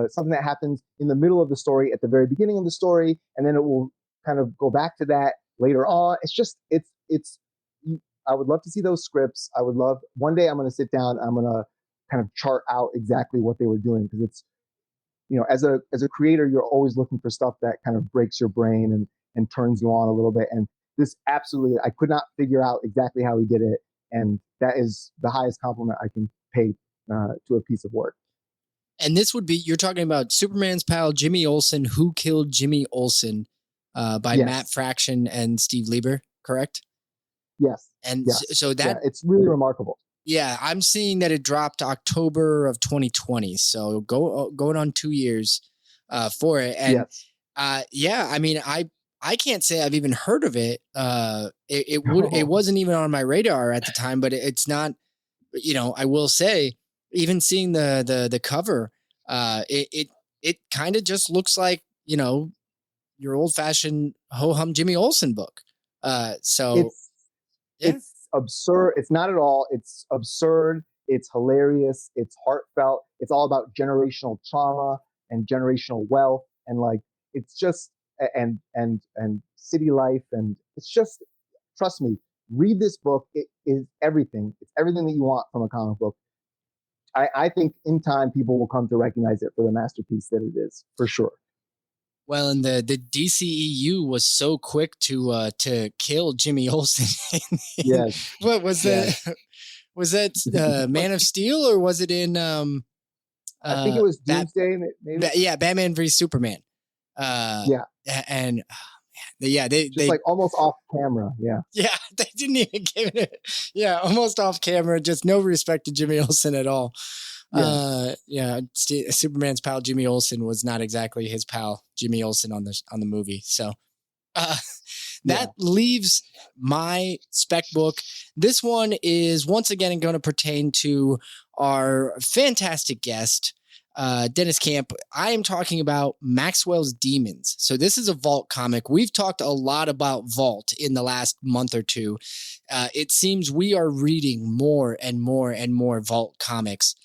Speaker 10: something that happens in the middle of the story at the very beginning of the story, and then it will kind of go back to that later on. I would love to see those scripts. I would love, one day I'm going to sit down, I'm going to kind of chart out exactly what they were doing, because it's, as a creator, you're always looking for stuff that kind of breaks your brain and turns you on a little bit. And this absolutely, I could not figure out exactly how he did it. And that is the highest compliment I can pay to a piece of work.
Speaker 1: And this would be, you're talking about Superman's pal, Jimmy Olsen, Who Killed Jimmy Olsen, by Matt Fraction and Steve Lieber, correct?
Speaker 10: Yes.
Speaker 1: And
Speaker 10: yes.
Speaker 1: so that
Speaker 10: it's really remarkable.
Speaker 1: Yeah, I'm seeing that it dropped October of 2020. So going on 2 years for it. And I mean, I can't say I've even heard of it. It wasn't even on my radar at the time, but it's not, I will say, even seeing the cover, it kind of just looks like, your old fashioned ho-hum Jimmy Olsen book.
Speaker 10: It's absurd. It's not at all. It's absurd. It's hilarious. It's heartfelt. It's all about generational trauma and generational wealth. And like, it's just, and city life. And it's just, trust me, read this book. It is everything. It's everything that you want from a comic book. I think in time, people will come to recognize it for the masterpiece that it is, for sure.
Speaker 1: Well, and the DCEU was so quick to kill Jimmy Olsen.
Speaker 10: Yes.
Speaker 1: What was that? Was that Man of Steel, or was it in?
Speaker 10: I think it was Doomsday. Maybe.
Speaker 1: Yeah, Batman v Superman.
Speaker 10: Yeah,
Speaker 1: and yeah, they
Speaker 10: like almost off camera. Yeah,
Speaker 1: they didn't even give it. Yeah, almost off camera. Just no respect to Jimmy Olsen at all. Superman's pal Jimmy Olsen was not exactly his pal Jimmy Olsen on the movie. So that leaves my spec book. This one is once again going to pertain to our fantastic guest, Deniz Camp. I am talking about Maxwell's Demons. So this is a Vault comic. We've talked a lot about Vault in the last month or two. It seems we are reading more and more and more Vault comics.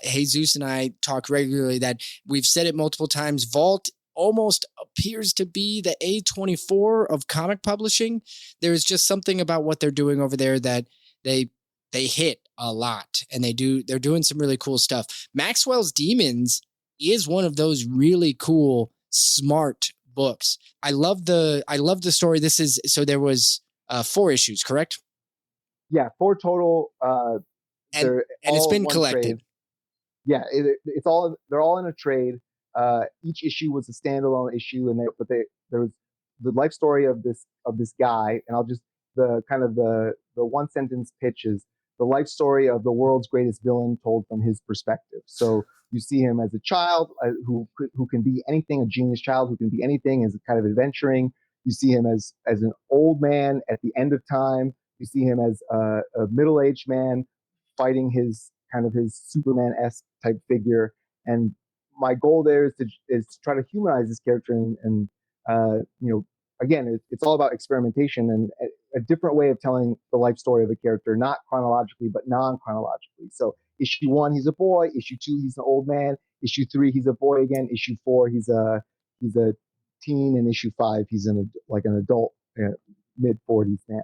Speaker 1: Jesus and I talk regularly that we've said it multiple times. Vault almost appears to be the A24 of comic publishing. There's just something about what they're doing over there that they hit a lot, and they're doing some really cool stuff. Maxwell's Demons is one of those really cool, smart books. I love the story. There was 4 issues, correct?
Speaker 10: Yeah, 4 total.
Speaker 1: And it's been collected.
Speaker 10: Trade. Yeah, they're all in a trade. Each issue was a standalone issue, and there was the life story of this guy, and I'll just the one sentence pitch is the life story of the world's greatest villain told from his perspective. So you see him as a child who can be anything, a genius child who can be anything, as kind of adventuring. You see him as an old man at the end of time. You see him as a middle-aged man fighting his Superman-esque type figure. And my goal there is to try to humanize this character and again, it's all about experimentation and a different way of telling the life story of a character, not chronologically, but non-chronologically. So issue 1, he's a boy. Issue 2, he's an old man. Issue 3, he's a boy again. Issue 4, he's a teen. And issue 5, he's an adult, mid-40s man.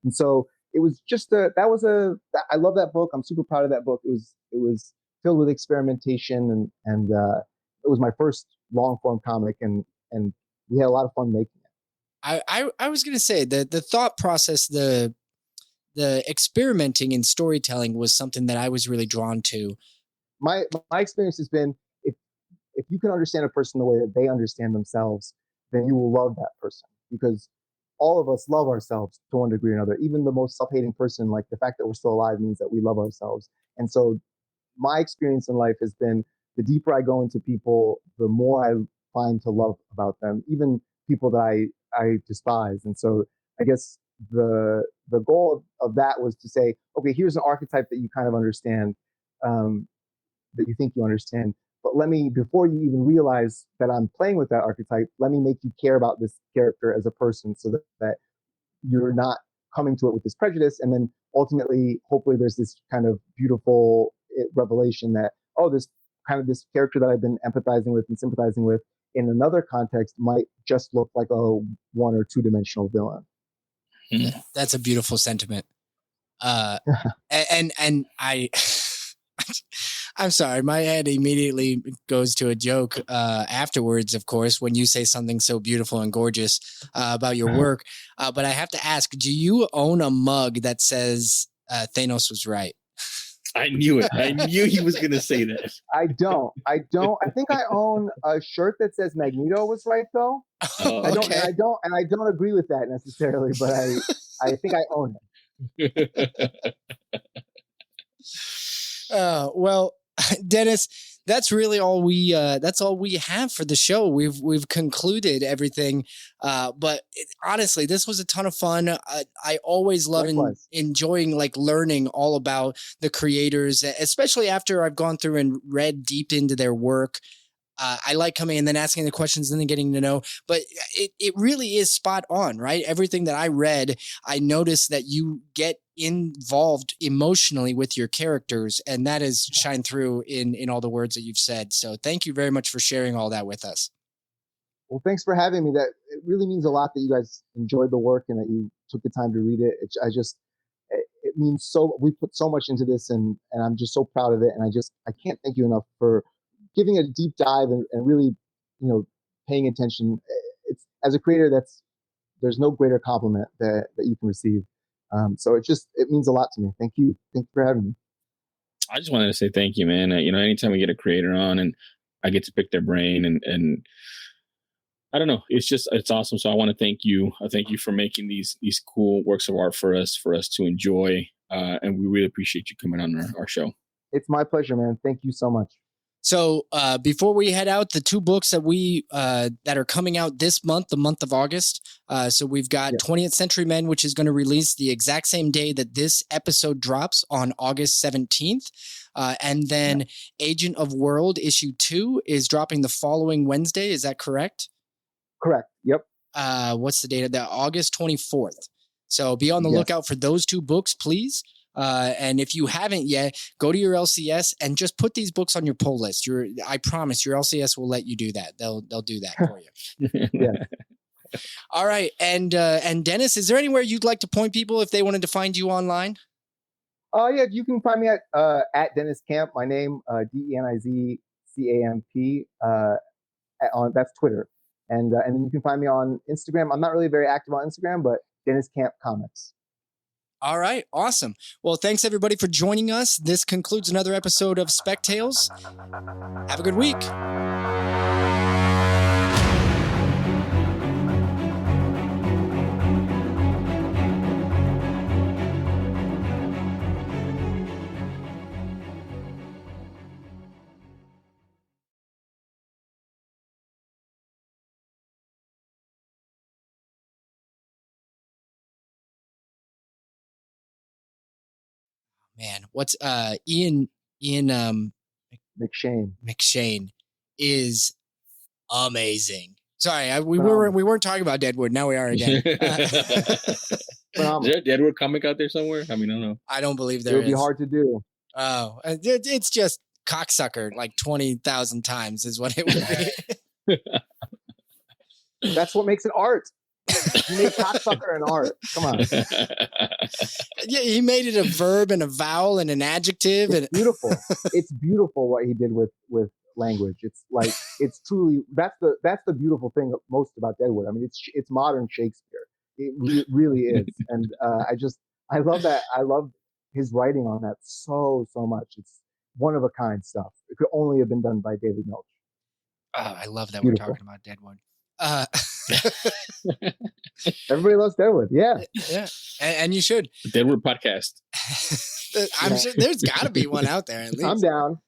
Speaker 10: And so it was just I love that book. I'm super proud of that book. It was filled with experimentation and it was my first long form comic and we had a lot of fun making it.
Speaker 1: I was going to say that the thought process, the experimenting in storytelling was something that I was really drawn to.
Speaker 10: My experience has been if you can understand a person the way that they understand themselves, then you will love that person, because all of us love ourselves to one degree or another. Even the most self-hating person, like the fact that we're still alive means that we love ourselves. And so my experience in life has been the deeper I go into people, the more I find to love about them, even people that I despise. And so I guess the goal of that was to say, okay, here's an archetype that you kind of understand, that you think you understand. But before you even realize that I'm playing with that archetype, let me make you care about this character as a person so that you're not coming to it with this prejudice. And then ultimately, hopefully there's this kind of beautiful revelation that, this character that I've been empathizing with and sympathizing with in another context might just look like a 1 or 2 dimensional villain.
Speaker 1: That's a beautiful sentiment. And I'm sorry, my head immediately goes to a joke afterwards, of course, when you say something so beautiful and gorgeous about your work. But I have to ask, do you own a mug that says Thanos was right?
Speaker 2: I knew it. I knew he was going to say that.
Speaker 10: I don't. I think I own a shirt that says Magneto was right, though.
Speaker 1: Oh, okay.
Speaker 10: I don't agree with that necessarily, but I think I own it.
Speaker 1: Well, Deniz, that's really all we have for the show. We've concluded everything. But honestly, this was a ton of fun. I always love enjoying learning all about the creators, especially after I've gone through and read deep into their work. I like coming and then asking the questions and then getting to know, but it really is spot on, right? Everything that I read, I noticed that you get involved emotionally with your characters, and that has shined through in all the words that you've said. So thank you very much for sharing all that with us.
Speaker 10: Well, thanks for having me. That it really means a lot that you guys enjoyed the work and that you took the time to read it. It means so. We put so much into this, and I'm just so proud of it. And I can't thank you enough for giving a deep dive and really, paying attention. It's as a creator, there's no greater compliment that you can receive. So it means a lot to me. Thank you for having me.
Speaker 2: I just wanted to say thank you, man. Anytime we get a creator on and I get to pick their brain and I don't know, it's awesome. So I want to thank you. I thank you for making these cool works of art for us to enjoy. And we really appreciate you coming on our show.
Speaker 10: It's my pleasure, man. Thank you so much.
Speaker 1: So before we head out, the two books that we that are coming out this month, the month of August. So we've got 20th Century Men, which is going to release the exact same day that this episode drops on August 17th. And then Agent of World issue 2 is dropping the following Wednesday. Is that correct?
Speaker 10: Correct. Yep.
Speaker 1: What's the date of that? August 24th. So be on the lookout for those two books, please. And if you haven't yet, go to your LCS and just put these books on your pull list. I promise your LCS will let you do that. They'll do that for you.
Speaker 10: Yeah.
Speaker 1: All right. And Dennis, is there anywhere you'd like to point people if they wanted to find you online?
Speaker 10: Yeah, you can find me at Deniz Camp. My name, DenizCamp, that's Twitter. And then you can find me on Instagram. I'm not really very active on Instagram, but Deniz Camp Comics.
Speaker 1: All right. Awesome. Well, thanks everybody for joining us. This concludes another episode of Spec Tales. Have a good week. Man, what's Ian McShane is amazing. Sorry, we weren't talking about Deadwood. Now we are again.
Speaker 2: Is there a Deadwood comic out there somewhere? I mean, I don't know.
Speaker 1: I don't believe there
Speaker 10: is. It would be hard to do.
Speaker 1: Oh, it's just cocksucker like 20,000 times is what it would
Speaker 10: be. That's what makes it art. He made cocksucker an art. Come on.
Speaker 1: Yeah, he made it a verb and a vowel and an adjective.
Speaker 10: It's beautiful. It's beautiful what he did with language. It's like it's truly that's the beautiful thing most about Deadwood. I mean, it's modern Shakespeare. It really is, and I love that. I love his writing on that so much. It's one of a kind stuff. It could only have been done by David Milch.
Speaker 1: Oh, I love that beautiful. We're talking about Deadwood.
Speaker 10: Everybody loves Deadwood. Yeah.
Speaker 1: And you should.
Speaker 2: Deadwood podcast.
Speaker 1: I'm sure there's got to be one out there at least.
Speaker 10: I'm down.